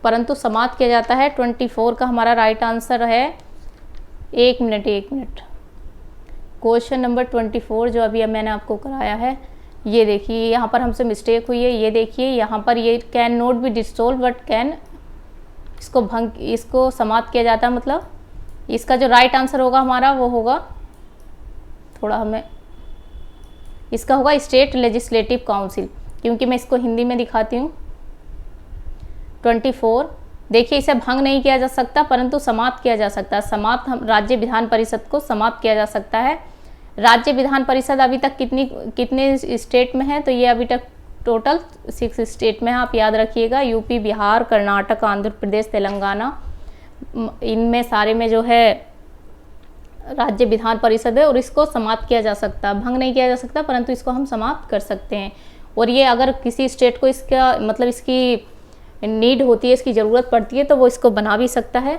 परंतु समाप्त किया जाता है। 24 का हमारा राइट आंसर है। एक मिनट, क्वेश्चन नंबर 24 जो अभी मैंने आपको कराया है, ये देखिए यहाँ पर हमसे मिस्टेक हुई है। ये देखिए यहाँ पर ये can not be dissolve but can, इसको समाप्त किया जाता है, मतलब इसका जो राइट आंसर होगा हमारा वो होगा, इसका होगा स्टेट लेजिस्लेटिव काउंसिल, क्योंकि मैं इसको हिंदी में दिखाती हूँ। 24 देखिए इसे भंग नहीं किया जा सकता परंतु समाप्त किया जा सकता है। समाप्त हम राज्य विधान परिषद को समाप्त किया जा सकता है। राज्य विधान परिषद अभी तक कितने स्टेट में है? तो ये अभी तक टोटल 6 स्टेट में है, आप याद रखिएगा। यूपी, बिहार, कर्नाटक, आंध्र प्रदेश, तेलंगाना, इनमें सारे में जो है राज्य विधान परिषद है और इसको समाप्त किया जा सकता है। भंग नहीं किया जा सकता परंतु इसको हम समाप्त कर सकते हैं। और ये अगर किसी स्टेट को इसका मतलब इसकी नीड होती है, इसकी ज़रूरत पड़ती है तो वो इसको बना भी सकता है।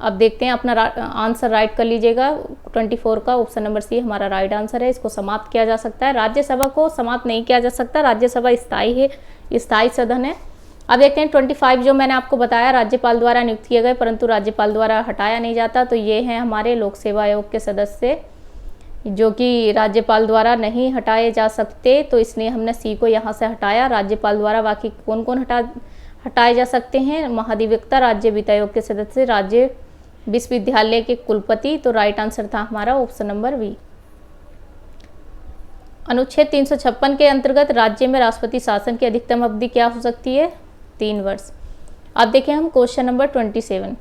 अब देखते हैं अपना आंसर राइट कर लीजिएगा। 24 का ऑप्शन नंबर सी हमारा राइट आंसर है। इसको समाप्त किया जा सकता है, राज्यसभा को समाप्त नहीं किया जा सकता, राज्यसभा स्थायी है, स्थायी सदन है। अब देखते हैं 25 जो मैंने आपको बताया राज्यपाल द्वारा नियुक्त किए गए परंतु राज्यपाल द्वारा हटाया नहीं जाता, तो ये हैं हमारे लोक सेवा आयोग के सदस्य जो कि राज्यपाल द्वारा नहीं हटाए जा सकते, तो इसलिए हमने सी को यहाँ से हटाया। राज्यपाल द्वारा बाकी कौन कौन हटाए जा सकते हैं? महाधिवक्ता, राज्य वित्त आयोग के सदस्य, राज्य विश्वविद्यालय के कुलपति। तो राइट आंसर था हमारा ऑप्शन नंबर बी। अनुच्छेद 356 के अंतर्गत राज्य में राष्ट्रपति शासन की अधिकतम अवधि क्या हो सकती है? 3 वर्ष। अब देखें हम क्वेश्चन नंबर 27।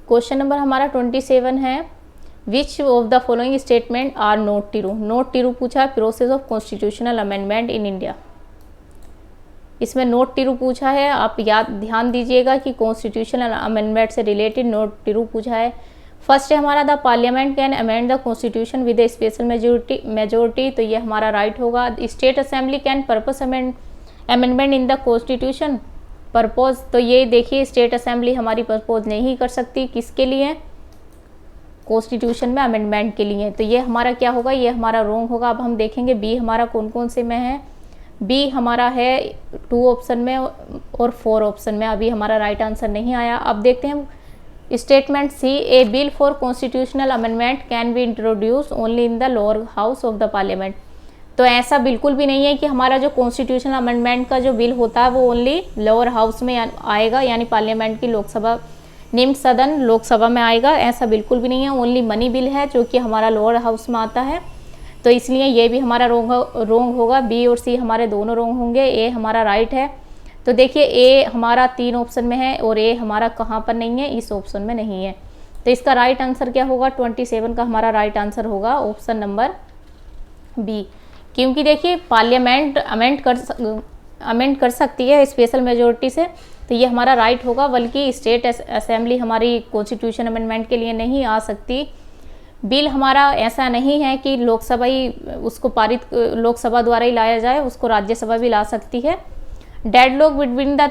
क्वेश्चन नंबर हमारा 27 है, which of the following statement are not true? Not true पूछा है, process of constitutional amendment in India. इसमें नोट ट्रू पूछा है, आप ध्यान दीजिएगा कि कॉन्स्टिट्यूशनल अमेंडमेंट से रिलेटेड नोट ट्रू पूछा है। फर्स्ट है हमारा the parliament can amend the constitution with a special majority, तो ये हमारा राइट होगा। State assembly can propose amendment in the constitution propose, तो ये देखिए स्टेट असेंबली हमारी पर्पोज नहीं कर सकती, किसके लिए? कॉन्स्टिट्यूशन में अमेंडमेंट के लिए, तो ये हमारा क्या होगा? ये हमारा रॉन्ग होगा। अब हम देखेंगे बी हमारा कौन कौन से में है। बी हमारा है 2 ऑप्शन में और 4 ऑप्शन में, अभी हमारा राइट आंसर नहीं आया। अब देखते हैं statement C, a bill for constitutional amendment can be introduce only in the lower house of the parliament, तो ऐसा बिल्कुल भी नहीं है कि हमारा जो कॉन्स्टिट्यूशनल अमेंडमेंट का जो बिल होता है वो ओनली लोअर हाउस में आएगा, यानी पार्लियामेंट की लोकसभा निम्न सदन लोकसभा में आएगा, ऐसा बिल्कुल भी नहीं है। ओनली मनी बिल है जो कि हमारा लोअर हाउस में आता है, तो इसलिए ये भी हमारा रोंग होगा। बी और सी हमारे दोनों रोंग होंगे, ए हमारा राइट है। तो देखिए ए हमारा 3 ऑप्शन में है और ए हमारा कहाँ पर नहीं है? इस ऑप्शन में नहीं है, तो इसका राइट आंसर क्या होगा? 27 का हमारा राइट आंसर होगा ऑप्शन नंबर बी, क्योंकि देखिए पार्लियामेंट अमेंड कर सकती है स्पेशल मेजोरिटी से, तो ये हमारा राइट होगा। बल्कि स्टेट असेंबली हमारी कॉन्स्टिट्यूशन अमेंडमेंट के लिए नहीं आ सकती। बिल हमारा ऐसा नहीं है कि लोकसभा ही उसको पारित, लोकसभा द्वारा ही लाया जाए, उसको राज्यसभा भी ला सकती है। Deadlock between the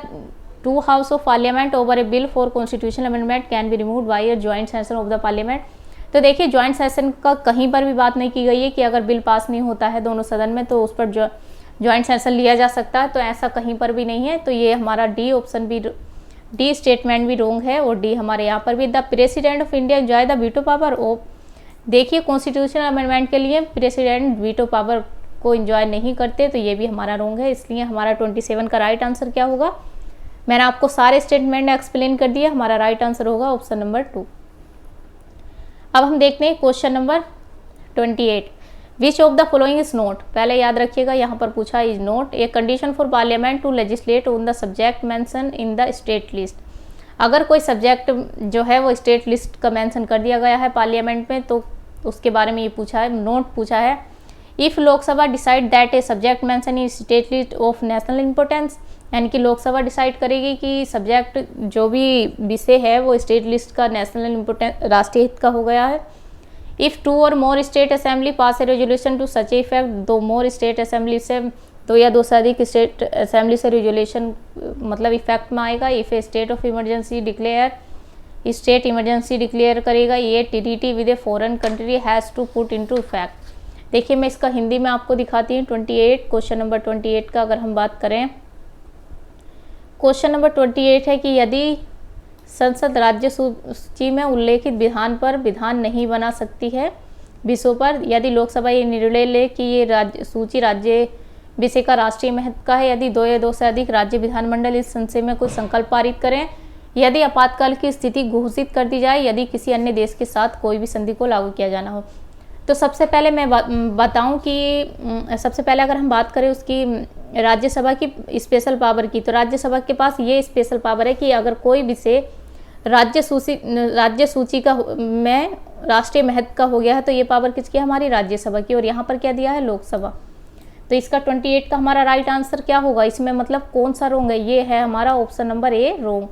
2 house of parliament over A bill for constitutional amendment can be removed by a joint session of the parliament, तो देखिए ज्वाइंट सेशन का कहीं पर भी बात नहीं की गई है कि अगर बिल पास नहीं होता है दोनों सदन में तो उस पर ज्वाइंट सेशन लिया जा सकता है, तो ऐसा कहीं पर भी नहीं है। तो ये हमारा डी ऑप्शन भी, डी स्टेटमेंट भी रोंग है और डी हमारे यहाँ पर भी। The president of India enjoy the veto power of, देखिए कॉन्स्टिट्यूशनल अमेंडमेंट के लिए प्रेसिडेंट वीटो पावर को एंजॉय नहीं करते, तो ये भी हमारा रोंग है। इसलिए हमारा 27 का राइट आंसर क्या होगा? मैंने आपको सारे स्टेटमेंट एक्सप्लेन कर दिया, हमारा राइट आंसर होगा ऑप्शन नंबर 2। अब हम देखते हैं question number 28, which of the following is not? पहले याद रखिएगा यहाँ पर पूछा is not a condition for parliament to legislate on the subject mention in the state list. अगर कोई सब्जेक्ट जो है वो स्टेट लिस्ट का मेंशन कर दिया गया है पार्लियामेंट में, तो उसके बारे में ये पूछा है, नोट पूछा है। If Lok Sabha decide that a subject mention in state list of national importance, यानी कि लोकसभा डिसाइड करेगी कि सब्जेक्ट जो भी विषय है वो स्टेट लिस्ट का नेशनल इंपॉर्टेंस, राष्ट्रीय हित का हो गया है। इफ़ 2 और more state assembly pass a resolution to such effect, 2 more state assembly से 2 या 2 से अधिक स्टेट असेंबली से रेजोल्यूशन मतलब इफेक्ट में आएगा। If a state of emergency declare, state emergency declare करेगा ये टीडीटी with a foreign country has to put into effect. देखिए मैं इसका हिंदी में आपको दिखाती हूँ। 28 क्वेश्चन नंबर 28 का अगर हम बात करें, क्वेश्चन नंबर 28 है कि यदि संसद राज्य सूची में उल्लेखित विधान पर विधान नहीं बना सकती है विषयों पर, यदि लोकसभा ये निर्णय ले कि ये राज्य सूची राज्य विषय का राष्ट्रीय महत्व का है, यदि 2 या 2 से अधिक राज्य विधानमंडल इस संशय में कोई संकल्प पारित करें, यदि आपातकाल की स्थिति घोषित कर दी जाए, यदि किसी अन्य देश के साथ कोई भी संधि को लागू किया जाना हो। तो सबसे पहले मैं बताऊं कि सबसे पहले अगर हम बात करें उसकी राज्यसभा की स्पेशल पावर की, तो राज्यसभा के पास ये स्पेशल पावर है कि अगर कोई विषय राज्य सूची का में राष्ट्रीय महत्व का हो गया है तो ये पावर किसकी है? हमारी राज्यसभा की। और यहाँ पर क्या दिया है? लोकसभा। तो इसका 28 का हमारा राइट आंसर क्या होगा? इसमें मतलब कौन सा रोंग है? ये है हमारा ऑप्शन नंबर ए रोंग,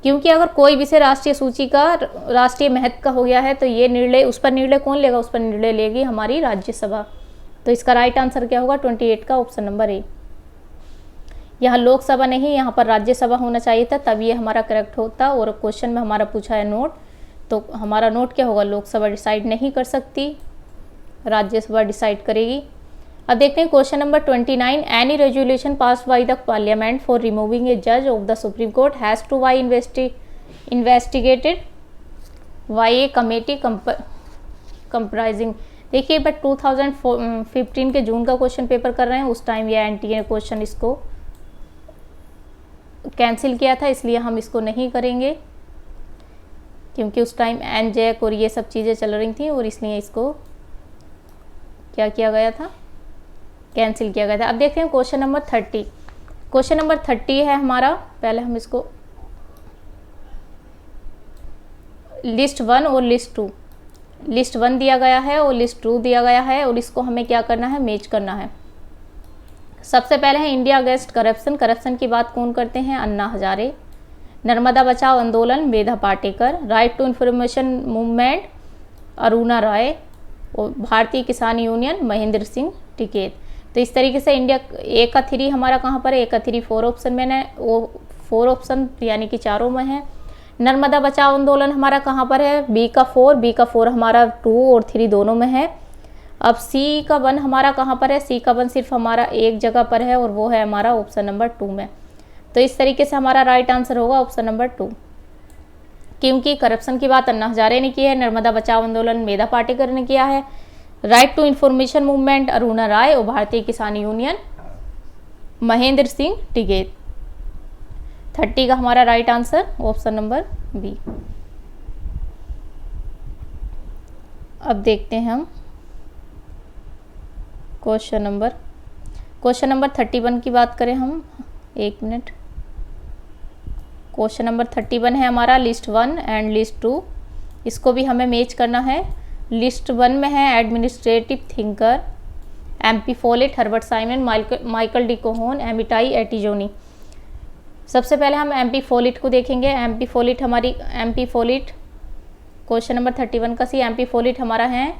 क्योंकि अगर कोई विषय राष्ट्रीय सूची का राष्ट्रीय महत्व का हो गया है तो ये निर्णय, उस पर निर्णय कौन लेगा? उस पर निर्णय लेगी हमारी राज्यसभा। तो इसका राइट आंसर क्या होगा? 28 का ऑप्शन नंबर ए। यहाँ लोकसभा नहीं, यहाँ पर राज्यसभा होना चाहिए था, तब ये हमारा करेक्ट होता। और क्वेश्चन में हमारा पूछा है नोट, तो हमारा नोट क्या होगा, लोकसभा डिसाइड नहीं कर सकती, राज्यसभा डिसाइड करेगी। अब देखते हैं question number 29। Any resolution passed by the parliament for removing a जज of the Supreme Court has to be investigated by a committee comprising. देखिए बट 2015 के जून का क्वेश्चन पेपर कर रहे हैं, उस टाइम ये एनटीए ने क्वेश्चन इसको कैंसिल किया था, इसलिए हम इसको नहीं करेंगे, क्योंकि उस टाइम एनजेक और ये सब चीज़ें चल रही थी, और इसलिए इसको क्या किया गया था, कैंसिल किया गया था। अब देखते हैं क्वेश्चन नंबर 30। क्वेश्चन नंबर 30 है हमारा, पहले हम इसको लिस्ट 1 और लिस्ट 2, लिस्ट 1 दिया गया है और लिस्ट 2 दिया गया है, और इसको हमें क्या करना है, मैच करना है। सबसे पहले है इंडिया अगेंस्ट करप्शन। करप्शन की बात कौन करते हैं, अन्ना Hazare. Narmada Bachao Andolan, Medha Patkar. Right to information movement, Aruna Roy. और भारतीय किसान यूनियन, महेंद्र सिंह टिकैत। तो इस तरीके से इंडिया ए का 3 हमारा कहाँ पर है, ए का 3 4 ऑप्शन में है, वो 4 ऑप्शन यानी कि चारों में है। नर्मदा बचाओ आंदोलन हमारा कहाँ पर है, बी का 4 हमारा 2 और 3 दोनों में है। अब सी का 1 हमारा कहाँ पर है, सी का 1 सिर्फ हमारा एक जगह पर है, और वो है हमारा ऑप्शन नंबर 2 में। तो इस तरीके से हमारा राइट आंसर होगा ऑप्शन नंबर 2, क्योंकि करप्शन की बात अन्ना हजारे ने की है, नर्मदा बचाओ आंदोलन मेधा पाटेकर ने किया है, right to information movement Aruna Roy, और भारतीय किसान यूनियन महेंद्र सिंह टिकैत। 30 का हमारा right answer option number B. अब देखते हैं हम क्वेश्चन नंबर 31 की बात करें हम, एक मिनट। क्वेश्चन नंबर 31 है हमारा लिस्ट 1 एंड लिस्ट 2, इसको भी हमें मैच करना है। लिस्ट 1 में है administrative thinker, MP Follett, Herbert Simon, Michael D Cohen, Amitai Etzioni. सबसे पहले हम एमपी फोलिट को देखेंगे। एमपी फोलिट क्वेश्चन नंबर 31 का सी, एमपी फोलिट हमारा है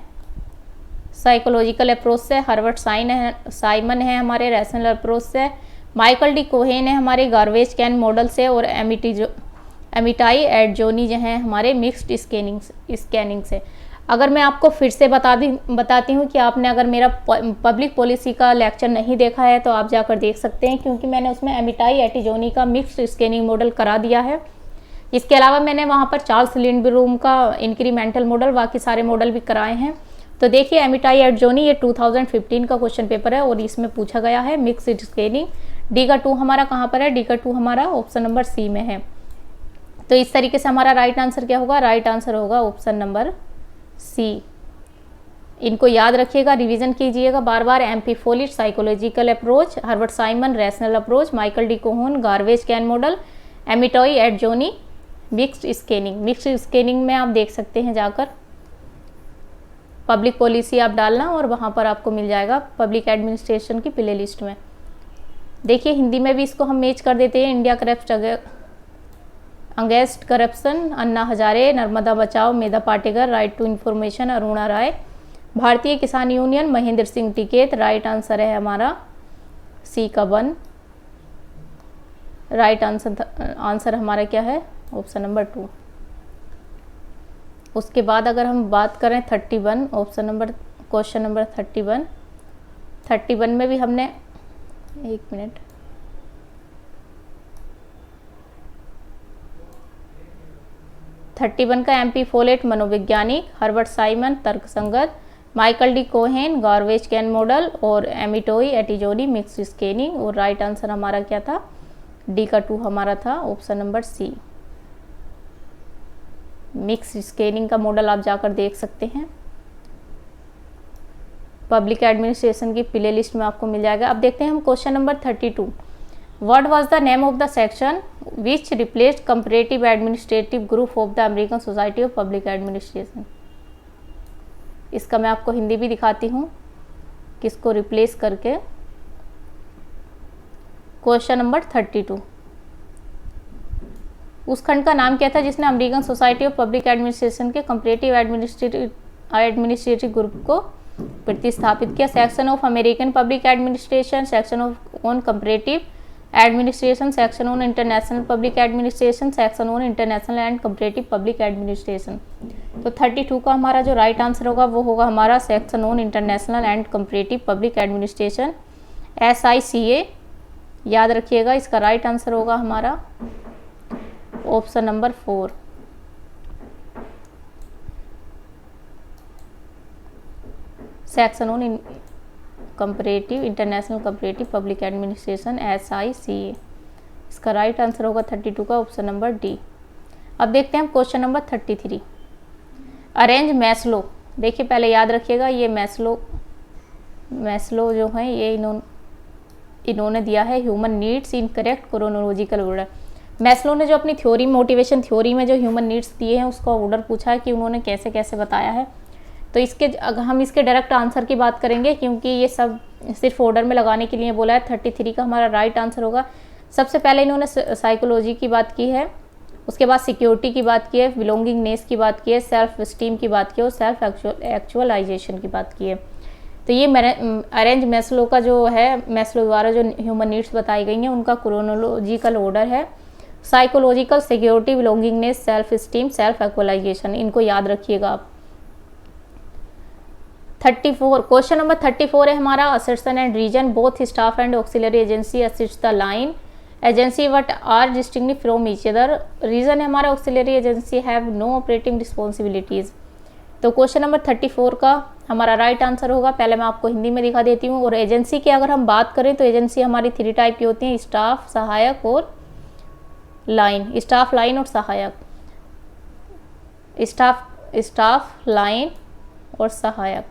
साइकोलॉजिकल अप्रोच से, हर्बर्ट साइमन है हमारे रैशनल अप्रोच से, माइकल डी कोहेन है हमारे गार्बेज कैन मॉडल से, और एमिटाई एडजोनी जो हैं हमारे मिक्स्ड स्कैनिंग से। अगर मैं आपको फिर से बताती हूँ कि आपने अगर मेरा पब्लिक पॉलिसी का लेक्चर नहीं देखा है तो आप जाकर देख सकते हैं, क्योंकि मैंने उसमें एमिटाई एटिजोनी का मिक्स्ड स्कैनिंग मॉडल करा दिया है। इसके अलावा मैंने वहाँ पर चार्ल्स लिंडब्लूम का इंक्रीमेंटल मॉडल, बाकी सारे मॉडल भी कराए हैं। तो देखिए एमिटाई एडजोनी ये 2015 का क्वेश्चन पेपर है, और इसमें पूछा गया है मिक्स्ड स्कैनिंग। डी का 2 हमारा कहाँ पर है, डी का 2 हमारा ऑप्शन नंबर सी में है। तो इस तरीके से हमारा राइट आंसर क्या होगा, राइट आंसर होगा ऑप्शन नंबर सी। इनको याद रखिएगा, रिवीजन कीजिएगा बार बार। MP Follett psychological approach, Herbert Simon rational approach, Michael D Cohen garbage can model, Amitai Etzioni mixed scanning. Mixed scanning में आप देख सकते हैं जाकर, पब्लिक पॉलिसी आप डालना और वहाँ पर आपको मिल जाएगा पब्लिक एडमिनिस्ट्रेशन की प्ले लिस्ट में। देखिए हिंदी में भी इसको हम मैच कर देते हैं। India against corruption, Anna Hazare, Narmada Bachao Medha Patkar, right to information Aruna Roy, Bharatiya Kisan Union Mahendra Singh Tikait. Right answer है हमारा सी का 1। राइट आंसर हमारा क्या है, ऑप्शन नंबर 2। उसके बाद अगर हम बात करें 31 क्वेश्चन नंबर 31 में भी हमने, एक मिनट, का एमपी फोलेट मनोवैज्ञानिक, हर्बर्ट साइमन तर्कसंगत, Michael D Cohen garbage can model, और एमिटाई एटिजोनी मिक्स्ड स्कैनिंग। और राइट आंसर हमारा क्या था, डी का 2 हमारा था option number C. Mix scanning का मॉडल आप जाकर देख सकते हैं, पब्लिक एडमिनिस्ट्रेशन की प्ले लिस्ट में आपको मिल जाएगा। अब देखते हैं हम question number 32। What was the name of the section which replaced comparative administrative group of the American society of public administration. इसका मैं आपको हिंदी भी दिखाती हूँ किसको रिप्लेस करके। क्वेश्चन नंबर 32, उस खंड का नाम क्या था जिसने American society of public administration के कंपैरेटिव एडमिनिस्ट्रेटिव ग्रुप को प्रतिस्थापित किया। Section of American public administration, section of on comparative administration, section on international public administration, section on international and comparative public administration. तो 32 का हमारा जो राइट आंसर होगा वो होगा हमारा section on international and comparative public administration, SICA। याद रखिएगा, इसका राइट आंसर होगा हमारा option number 4। Section on comparative international comparative public administration, SICA। इसका राइट आंसर होगा 32 का ऑप्शन नंबर डी। अब देखते हैं हम क्वेश्चन नंबर 33। Arrange Maslow. देखिए पहले याद रखिएगा, ये मैस्लो जो है ये इन्होंने दिया है human needs in correct chronological order. Maslow ने जो अपनी थ्योरी, मोटिवेशन थ्योरी में जो ह्यूमन नीड्स दिए हैं उसका ऑर्डर पूछा है कि उन्होंने कैसे कैसे बताया है। तो हम इसके डायरेक्ट आंसर की बात करेंगे, क्योंकि ये सब सिर्फ ऑर्डर में लगाने के लिए बोला है। 33 का हमारा राइट आंसर होगा। सबसे पहले इन्होंने साइकोलॉजी की बात की है, उसके बाद सिक्योरिटी की बात की है, बिलोंगिंगनेस की बात की है, सेल्फ स्टीम की बात की है और सेल्फ एक्चुअलाइजेशन की बात की है। तो ये अरेंज मैस्लो का जो है, मैस्लो द्वारा जो ह्यूमन नीड्स बताई गई हैं उनका क्रोनोलॉजिकल ऑर्डर है psychological, security, belongingness, self esteem, self actualization. इनको याद रखिएगा आप। 34 क्वेश्चन नंबर 34 है हमारा assertion and reason both staff and auxiliary agency assist the line agency but are distinctly from each other. Reason है हमारा auxiliary agency have no operating responsibilities. तो question number 34 का हमारा राइट आंसर होगा, पहले मैं आपको हिंदी में दिखा देती हूँ। और एजेंसी की अगर हम बात करें तो एजेंसी हमारी 3 टाइप की होती हैं, स्टाफ, सहायक और लाइन। स्टाफ, लाइन और सहायक। स्टाफ, लाइन और सहायक।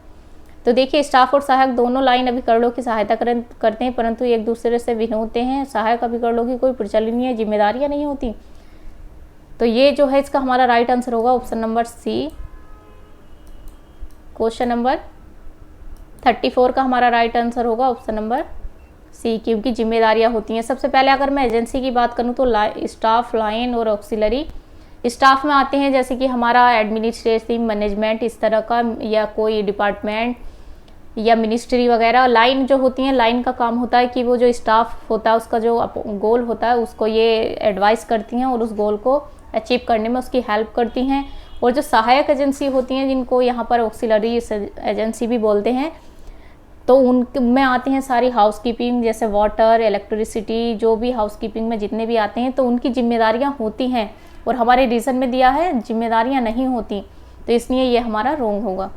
तो देखिए स्टाफ और सहायक दोनों लाइन अभिकरणों की सहायता करते हैं, परंतु एक दूसरे से भिन्न होते हैं। सहायक अभिकरणों की कोई प्रचलनीय जिम्मेदारियां नहीं होती। तो ये जो है इसका हमारा राइट आंसर होगा option number C. Question number 34 का हमारा राइट आंसर होगा ऑप्शन नंबर सी, क्योंकि जिम्मेदारियां होती हैं। सबसे पहले अगर मैं एजेंसी की बात करूं तो स्टाफ, लाइन और ऑक्सिलरी। स्टाफ में आते हैं जैसे कि हमारा एडमिनिस्ट्रेटिव, मैनेजमेंट इस तरह का, या कोई डिपार्टमेंट या मिनिस्ट्री वगैरह। लाइन जो होती हैं, लाइन का काम होता है कि वो जो स्टाफ होता है उसका जो गोल होता है उसको ये एडवाइस करती हैं और उस गोल को अचीव करने में उसकी हेल्प करती हैं। और जो सहायक एजेंसी होती हैं जिनको यहाँ पर ऑक्सिलरी एजेंसी भी बोलते हैं, तो उनमें आते हैं सारी हाउसकीपिंग, जैसे वाटर, इलेक्ट्रिसिटी, जो भी हाउसकीपिंग में जितने भी आते हैं तो उनकी जिम्मेदारियाँ होती हैं। और हमारे रीजन में दिया है जिम्मेदारियां नहीं होती, तो इसलिए ये हमारा रॉन्ग होगा।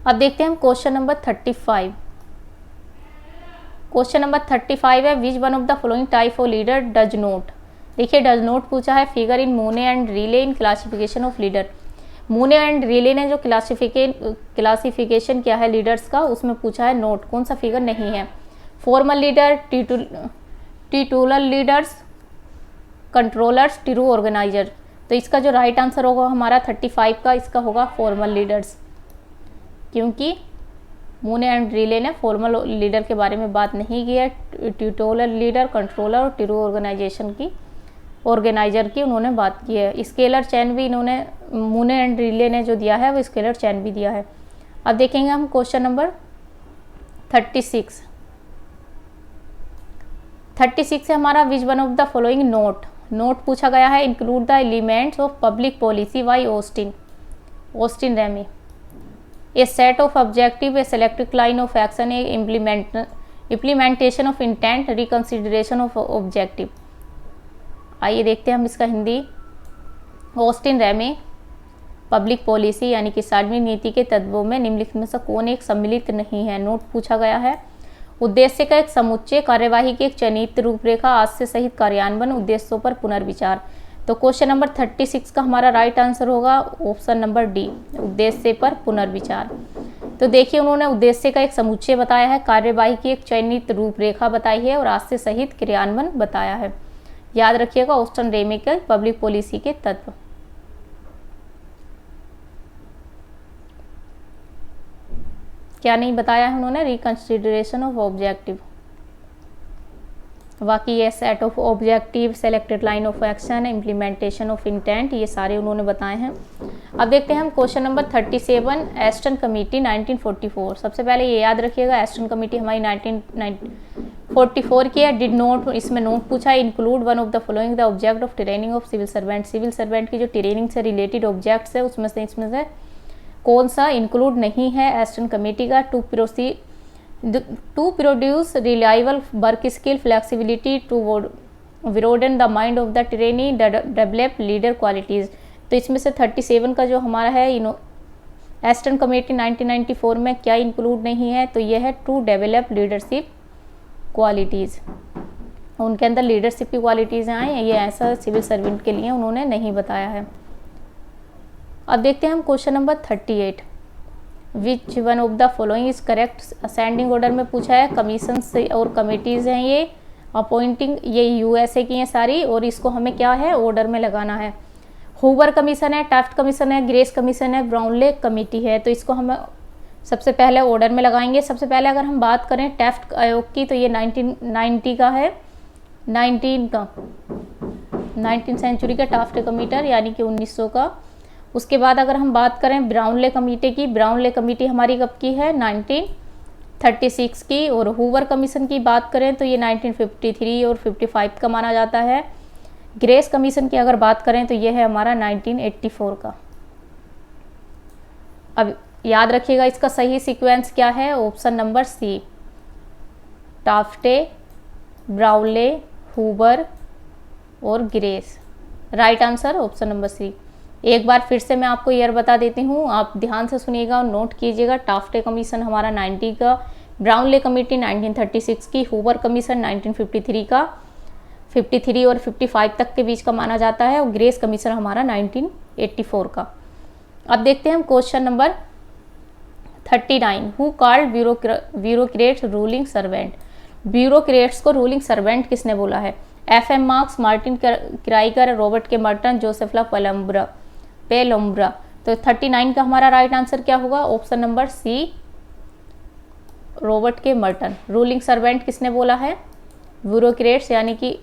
अब देखते हैं हम क्वेश्चन नंबर 35। क्वेश्चन नंबर 35 है which one of the following type of leader does note. देखिए डज नोट पूछा है, फिगर इन मोने and relay in classification of leader. मोने एंड रिले ने जो क्लासिफिकेशन किया है लीडर्स का, उसमें पूछा है नोट, कौन सा फिगर नहीं है। Formal leader, titular leaders, controllers, टिरू ऑर्गेनाइजर। तो इसका जो राइट आंसर होगा हमारा 35 का, इसका होगा फॉर्मल लीडर्स, क्योंकि मोने एंड रिले ने फॉर्मल लीडर के बारे में बात नहीं की है। टिटुलर लीडर, कंट्रोलर और टिरू ऑर्गेनाइजर की उन्होंने बात की है। स्केलर चैन भी इन्होंने, मोने एंड रिले ने जो दिया है वो स्केलर चैन भी दिया है। अब देखेंगे हम क्वेश्चन नंबर 36। 36 है हमारा which one of the following not पूछा गया है। Include the elements of public policy by Austin Ranney. A set of objective, a selected line of action, a implementation of intent, reconsideration of objective. आइए देखते हैं हम इसका Hindi. Austin Ranney public policy यानी कि सार्वजनिक नीति के तत्वों में निम्नलिखित में से कौन एक सम्मिलित नहीं है। नोट पूछा गया है उद्देश्य का एक समुच्चय, कार्यवाही की एक चयनित रूपरेखा, आशय सहित कार्यान्वयन, उद्देश्यों पर पुनर्विचार। तो क्वेश्चन नंबर 36 का हमारा राइट आंसर होगा ऑप्शन नंबर डी, उद्देश्य पर पुनर्विचार। तो देखिए उन्होंने उद्देश्य का एक समुच्चय बताया है, कार्यवाही की एक चयनित रूपरेखा बताई है और आशय सहित क्रियान्वयन बताया है। याद रखिएगा ऑस्टिन रेमी के पब्लिक पॉलिसी के तत्व। क्या नहीं बताया है उन्होंने, रिकंसिडरेशन ऑफ ऑब्जेक्टिव। बाकी ये set of objective, selected line of action, implementation of intent, ये सारे उन्होंने बताए हैं। अब देखते हैं हम क्वेश्चन नंबर 37 एस्टन कमेटी 1944। सबसे पहले ये याद रखिएगा एस्टन कमेटी हमारी 44 की है, डिड नोट, इसमें नोट पूछा है, include one of the following the object of training of civil servant. Civil servant की जो ट्रेनिंग से रिलेटेड ऑब्जेक्ट्स है उसमें से इसमें से कौन सा इंक्लूड नहीं है एस्टर्न कमेटी का? To produce reliable work skill, flexibility, to broaden the mind of the trainee, develop leader qualities. तो इसमें से 37 का जो हमारा है एस्टर्न कमेटी 1994 में क्या इंक्लूड नहीं है? तो यह है टू डेवलप लीडरशिप क्वालिटीज़। उनके अंदर लीडरशिप की क्वालिटीज़ आए, ये ऐसा सिविल सर्वेंट के लिए उन्होंने नहीं बताया है। अब देखते हैं हम question number 38, which one of the following is correct? Ascending order में पूछा है, कमीशन से और कमिटीज़ हैं ये अपॉइंटिंग, ये यूएसए की हैं सारी, और इसको हमें क्या है ऑर्डर में लगाना है। हूवर कमीशन है, टैफ्ट कमीशन है, ग्रेस कमीशन है, ब्राउनले कमेटी है। तो इसको हम सबसे पहले ऑर्डर में लगाएंगे। सबसे पहले अगर हम बात करें टैफ्ट आयोग की तो ये 1990 का है, 19 सेंचुरी का टैफ्ट कमीटर यानी कि 1900 का। उसके बाद अगर हम बात करें ब्राउनले कमेटी की, ब्राउनले कमेटी हमारी कब की है? 1936 की। और हूवर कमीशन की बात करें तो ये 1953 और 55 का माना जाता है। ग्रेस कमीशन की अगर बात करें तो ये है हमारा 1984 का। अब याद रखिएगा इसका सही सीक्वेंस क्या है? Option number C, Taft, Brownlow, Hoover और Grace. Right answer option number C. एक बार फिर से मैं आपको ईयर बता देती हूँ, आप ध्यान से सुनिएगा और नोट कीजिएगा। टाफ्टे कमीशन हमारा 90 का, ब्राउनले कमेटी 1936 की, हूवर कमीशन 1953 का, 53 और 55 तक के बीच का माना जाता है, और ग्रेस कमीशन हमारा 1984 का। अब देखते हैं हम question number 39, who called bureaucrats ruling servant? Bureaucrats को रूलिंग सर्वेंट किसने बोला है? FM मार्क्स, मार्टिन क्राइकर, रॉबर्ट के मर्टन, जोसेफला पेलम्ब्रा। तो 39 का हमारा राइट आंसर क्या होगा? ऑप्शन नंबर सी, रॉबर्ट के मर्टन। रूलिंग सर्वेंट किसने बोला है? ब्यूरोक्रेट्स यानी कि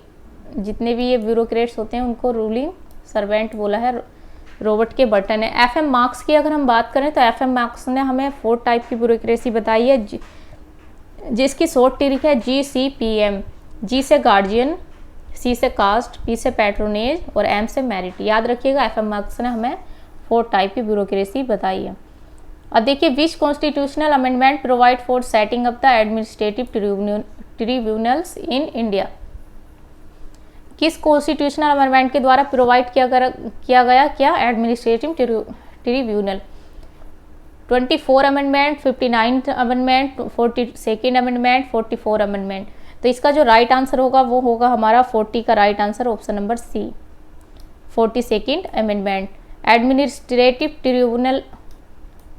जितने भी ये ब्यूरोक्रेट्स होते हैं उनको रूलिंग सर्वेंट बोला है, रॉबर्ट के बर्टन है। FM मार्क्स की अगर हम बात करें तो FM मार्क्स ने हमें 4 टाइप की ब्यूरोक्रेसी बताई है, जिसकी शॉर्ट ट्रिक है GCPM। G से गार्जियन, C से कास्ट, P से पैट्रोनेज और M से मेरिट। याद रखिएगा FM मार्क्स ने हमें 4 टाइप की ब्यूरोक्रेसी बताई है। अब देखिए, which constitutional amendment provide for setting up the administrative tribunals in India? किस कॉन्स्टिट्यूशनल अमेंडमेंट के द्वारा प्रोवाइड किया गया क्या administrative tribunal? 24 amendment, 59 amendment, 42nd amendment, 44 amendment. तो इसका जो राइट आंसर होगा वो होगा हमारा 40 का right answer, option number C, 42nd amendment. Administrative tribunal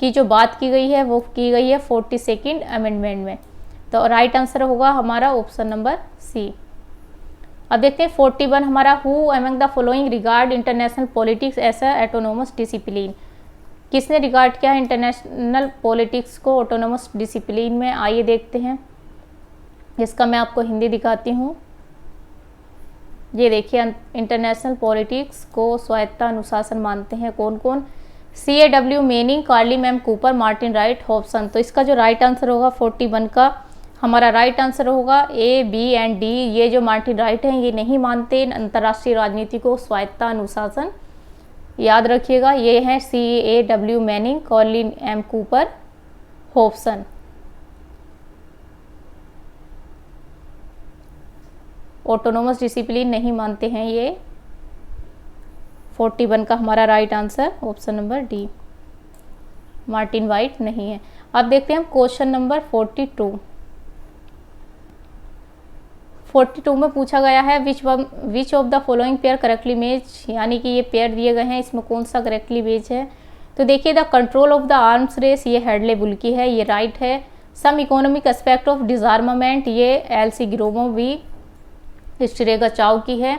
की जो बात की गई है वो की गई है 42nd अमेंडमेंट में, तो राइट आंसर होगा हमारा ऑप्शन नंबर सी। अब देखते हैं 41 हमारा, who among the following regard international politics as a autonomous discipline? किसने रिगार्ड किया इंटरनेशनल पॉलिटिक्स को ऑटोनोमस डिसिप्लिन में? आइए देखते हैं, इसका मैं आपको हिंदी दिखाती हूँ। ये देखिए, इंटरनेशनल पॉलिटिक्स को स्वायत्ता अनुशासन मानते हैं कौन कौन? CAW Manning, Carly M Cooper, Martin Wright, Hobson. तो इसका जो राइट आंसर होगा 41 का हमारा राइट आंसर होगा A, B एंड D। ये जो मार्टिन राइट हैं ये नहीं मानते अंतर्राष्ट्रीय राजनीति को स्वायत्ता अनुशासन। याद रखिएगा, ये हैं CAW Manning, Carly M Cooper, Hobson. Autonomous discipline नहीं मानते हैं ये। 41 का हमारा right answer option number D, Martin Wight नहीं है। अब देखते हैं हम क्वेश्चन नंबर 42। 42 में पूछा गया है which of the following pair correctly match, यानी कि ये पेयर दिए गए हैं, इसमें कौन सा करेक्टली मैच है? तो देखिए, the control of the arms race, ये हेडले बुल की है, ये राइट है। Some economic aspect of disarmament, ये LC ग्रोमोवी स्ट्रेगा चाउ की है।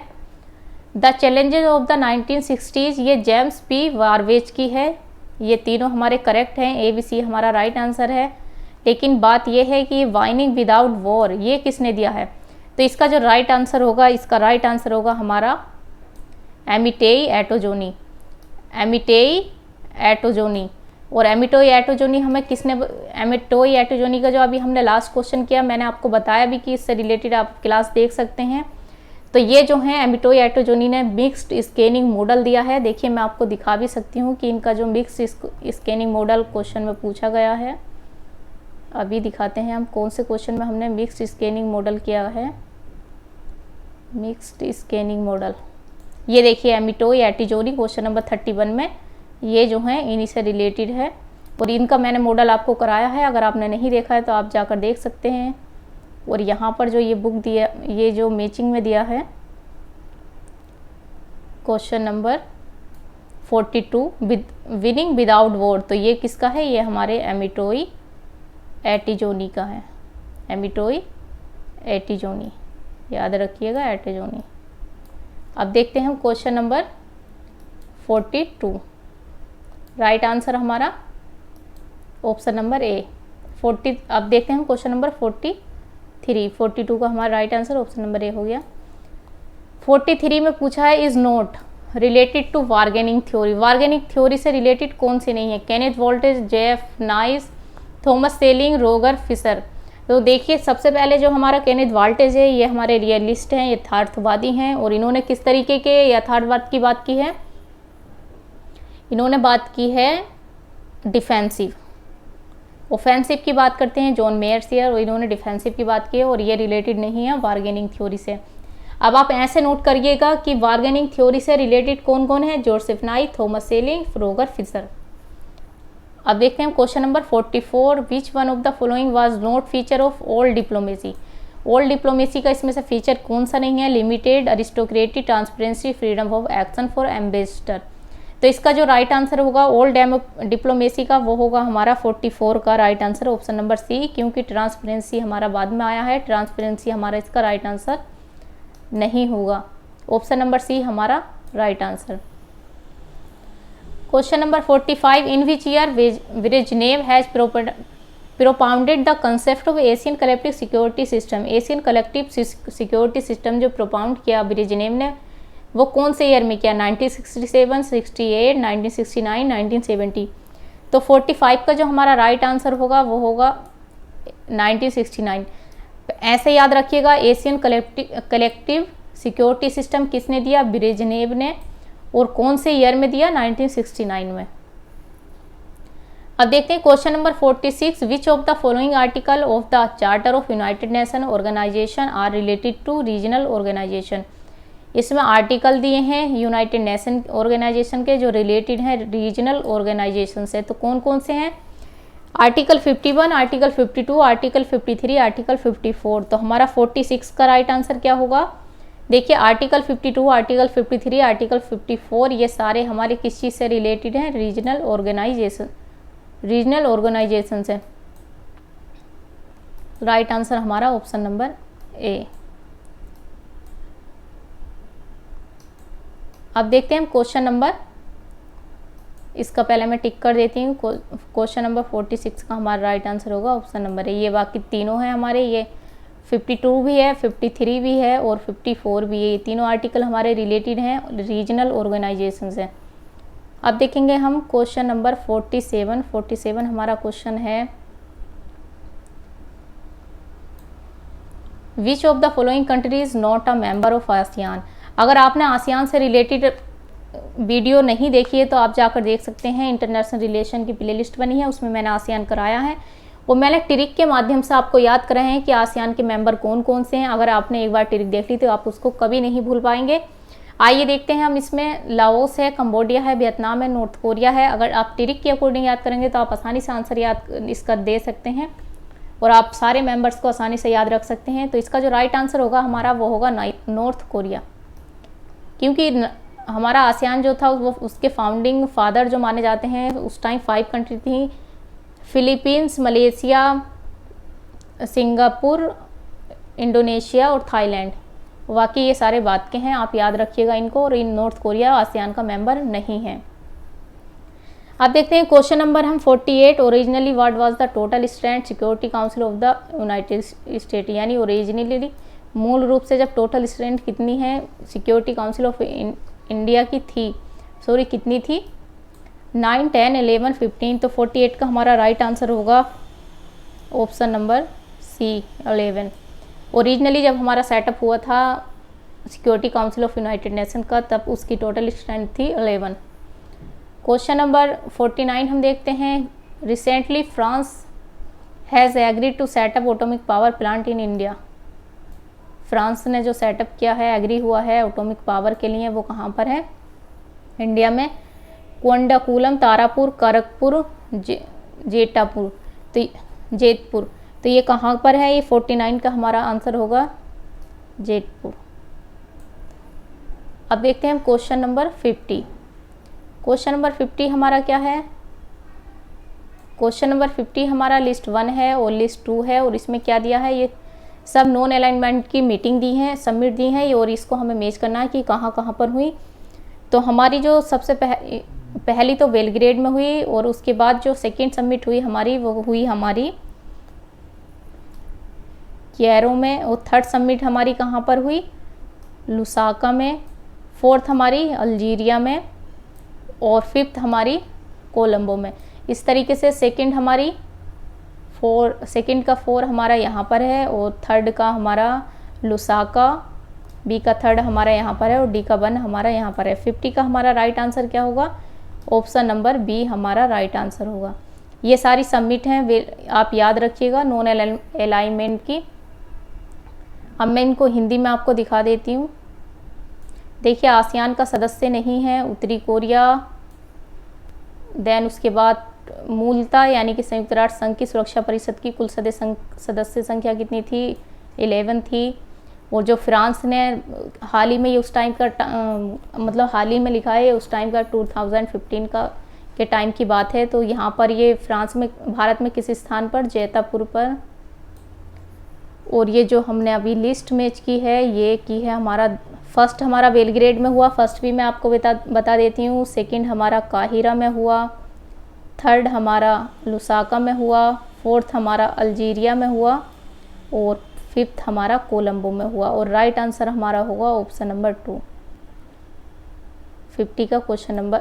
The challenges of the 1960s, ये जेम्स P वारवेज की है। ये तीनों हमारे करेक्ट हैं, ABC हमारा राइट आंसर है। लेकिन बात यह है कि वाइनिंग विदाउट वॉर ये किसने दिया है? तो इसका जो राइट आंसर होगा, इसका राइट आंसर होगा हमारा एमिटेई एटोजोनी, एमिटेई एटोजोनी। और एमिटोई एटोजोनी हमें किसने, एमिटोई एटोजोनी का जो अभी हमने लास्ट क्वेश्चन किया, मैंने आपको बताया भी कि इससे रिलेटेड आप क्लास देख सकते हैं। तो ये जो है एमिटोई एटोजोनी ने मिक्स्ड स्कैनिंग मॉडल दिया है। देखिए मैं आपको दिखा भी सकती हूँ कि इनका जो मिक्स्ड स्कैनिंग मॉडल क्वेश्चन में पूछा गया है, अभी दिखाते हैं हम कौन से क्वेश्चन में हमने मिक्स्ड स्कैनिंग मॉडल किया है। मिक्स्ड स्कैनिंग मॉडल, ये देखिए एमिटोई एटोजोनी क्वेश्चन नंबर 31 में ये जो है इन्हीं से रिलेटेड है, और इनका मैंने मॉडल आपको कराया है। अगर आपने नहीं देखा है तो आप जाकर देख सकते हैं। और यहाँ पर जो ये बुक दिया, ये जो मैचिंग में दिया है question number 42 winning without war, तो ये किसका है, ये हमारे एमिटोई एटोजोनी का है। एमिटोई एटोजोनी, याद रखिएगा एटोजोनी। अब देखते हैं हम क्वेश्चन नंबर 42, राइट आंसर हमारा ऑप्शन नंबर ए 40। अब देखते हैं हम क्वेश्चन नंबर 43, 42 का हमारा right answer option number A हो गया। 43 में पूछा है is not related to bargaining theory. Bargaining theory से रिलेटेड कौन सी नहीं है, Kenneth Waltz, Jeff Nice, Thomas Schelling, Roger Fisher. तो देखिए सबसे पहले जो हमारा केनेथ वोल्टेज है, ये हमारे रियलिस्ट हैं, यथार्थवादी हैं, और इन्होंने किस तरीके के यथार्थवाद की बात की है, इन्होंने बात की है डिफेंसिव। ऑफेंसिव की बात करते हैं जॉन मेयर्सियर, और इन्होंने डिफेंसिव की बात की है, और ये रिलेटेड नहीं है बार्गेनिंग थ्योरी से। अब आप ऐसे नोट करिएगा कि बार्गेनिंग थ्योरी से रिलेटेड कौन कौन है, जोसेफ नाई, थॉमस सेलिंग, रोगर फिशर। अब देखते हैं question number 44, which one of the following was not feature of old diplomacy. Old diplomacy का इसमें से फीचर कौन सा नहीं है, limited, aristocratic, transparency, freedom of action for ambassador. तो इसका जो राइट आंसर होगा ओल्ड डिप्लोमेसी का, वो होगा हमारा 44 का right answer option number C, क्योंकि ट्रांसपेरेंसी हमारा बाद में आया है, ट्रांसपेरेंसी हमारा इसका राइट आंसर नहीं होगा। ऑप्शन नंबर सी हमारा right answer. Question number 45, in which year Brezhnev has propounded the concept of Asian collective security system. Asian collective security system जो प्रोपाउंड किया ब्रेजनेव ने, वो कौन से ईयर में किया, 1967, 68, 1969, 1970। तो 45 का जो हमारा राइट आंसर होगा वो होगा 1969। ऐसे याद रखिएगा, एशियन कलेक्टिव सिक्योरिटी सिस्टम किसने दिया, ब्रेजनेव ने, और कौन से ईयर में दिया, 1969 में। अब देखते हैं question number 46, which of the following article of the charter of united nation organization are related to regional organization. इसमें आर्टिकल दिए हैं यूनाइटेड नेशन ऑर्गेनाइजेशन के जो रिलेटेड हैं रीजनल ऑर्गेनाइजेशन से, तो कौन कौन से हैं, आर्टिकल 51, आर्टिकल 52, आर्टिकल 53, आर्टिकल 54। तो हमारा 46 का राइट आंसर क्या होगा, देखिए आर्टिकल 52, आर्टिकल 53, आर्टिकल 54 ये सारे हमारे किस चीज़ से रिलेटेड हैं, रीजनल ऑर्गेनाइजेशन से। राइट आंसर हमारा ऑप्शन नंबर ए। अब देखते हैं हम क्वेश्चन नंबर, इसका पहले मैं टिक कर देती हूँ। क्वेश्चन नंबर 46 का हमारा राइट आंसर होगा ऑप्शन नंबर ए। ये बाकी तीनों हैं हमारे, ये 52 भी है, 53 भी है और 54 भी है। ये तीनों आर्टिकल हमारे रिलेटेड हैं रीजनल ऑर्गेनाइजेशन से। अब देखेंगे हम क्वेश्चन नंबर 47 हमारा क्वेश्चन है, which of the following country is not a member of ASEAN. अगर आपने आसियान से रिलेटेड वीडियो नहीं देखी है तो आप जाकर देख सकते हैं, इंटरनेशनल रिलेशन की प्लेलिस्ट बनी है, उसमें मैंने आसियान कराया है। वो मैंने ट्रिक के माध्यम से आपको याद कराए हैं कि आसियान के मेंबर कौन कौन से हैं। अगर आपने एक बार ट्रिक देख ली तो आप उसको कभी नहीं भूल पाएंगे। आइए देखते हैं हम, इसमें लाओस है, कंबोडिया है, वियतनाम है, नॉर्थ कोरिया है। अगर आप ट्रिक के अकॉर्डिंग याद करेंगे तो आप आसानी से आंसर याद इसका दे सकते हैं और आप सारे मेंबर्स को आसानी से याद रख सकते हैं। तो इसका जो राइट आंसर होगा हमारा वो होगा नॉर्थ कोरिया, क्योंकि हमारा आसियान जो था वो उसके फाउंडिंग फादर जो माने जाते हैं उस टाइम 5 कंट्री थी, फिलीपींस, मलेशिया, सिंगापुर, इंडोनेशिया और थाईलैंड। वाकई ये सारे बात के हैं, आप याद रखिएगा इनको। और इन नॉर्थ कोरिया आसियान का मेंबर नहीं है। अब देखते हैं क्वेश्चन नंबर हम 48, originally what was the total strength security council of the United state. यानी ओरिजिनली मूल रूप से जब टोटल स्ट्रेंथ कितनी है सिक्योरिटी काउंसिल ऑफ इंडिया की थी, सॉरी कितनी थी, 9, 10, 11, 15, तो 48 का हमारा राइट आंसर होगा ऑप्शन नंबर सी 11। ओरिजिनली जब हमारा सेटअप हुआ था security council of united nation का, तब उसकी टोटल स्ट्रेंथ थी 11। क्वेश्चन नंबर 49 हम देखते हैं। Recently France has agreed to set up atomic power plant in India. France ने जो सेटअप किया है, एग्री हुआ है एटॉमिक पावर के लिए, वो कहाँ पर है? इंडिया में। कोंडाकुलम, तारापुर, खड़गपुर, जेतपुर, तो ये कहाँ पर है? ये 49 का हमारा आंसर होगा जेतपुर। अब देखते हैं क्वेश्चन नंबर 50। क्वेश्चन नंबर 50 हमारा क्या है? क्वेश्चन नंबर 50 हमारा लिस्ट 1 है और लिस्ट 2 है, और इसमें क्या दिया है? ये सब नॉन अलाइनमेंट की मीटिंग दी है, सबमिट दी है, और इसको हमें मैच करना है कि कहाँ कहाँ पर हुई। तो हमारी जो सबसे पहली तो बेलग्रेड में हुई, और उसके बाद जो सेकंड सबमिट हुई हमारी, वो हुई हमारी कैरो में, और थर्ड सबमिट हमारी कहाँ पर हुई? लुसाका में। फोर्थ हमारी अल्जीरिया में, और फिफ्थ हमारी कोलंबो में। इस तरीके से सेकंड का 4 हमारा यहाँ पर है, और थर्ड का हमारा लुसाका, बी का थर्ड हमारा यहाँ पर है, और डी का 1 हमारा यहाँ पर है। 50 का हमारा राइट आंसर क्या होगा? ऑप्शन नंबर बी हमारा राइट आंसर होगा। ये सारी सबमिट हैं, वे आप याद रखिएगा नॉन अलाइनमेंट की। अब मैं इनको हिंदी में आपको दिखा देती हूँ। देखिए, आसियान का सदस्य नहीं है उत्तरी कोरिया। देन उसके बाद मूलतः यानी कि संयुक्त राष्ट्र संघ की सुरक्षा परिषद की कुल सदस्य संख्या कितनी थी? 11 थी। और जो फ्रांस ने हाल ही में, ये उस टाइम का मतलब हाल ही में लिखा है, उस टाइम का 2015 का के टाइम की बात है। तो यहाँ पर ये फ्रांस में, भारत में किस स्थान पर? जैतापुर पर। और ये जो हमने अभी लिस्ट मैच की है, ये की है हमारा फर्स्ट हमारा बेलग्रेड में हुआ, फर्स्ट भी मैं आपको बता देती हूँ। सेकंड हमारा काहिरा में हुआ, थर्ड हमारा लुसाका में हुआ, फोर्थ हमारा अल्जीरिया में हुआ, और फिफ्थ हमारा कोलंबो में हुआ। और राइट आंसर हमारा होगा ऑप्शन नंबर 2। 50 का क्वेश्चन नंबर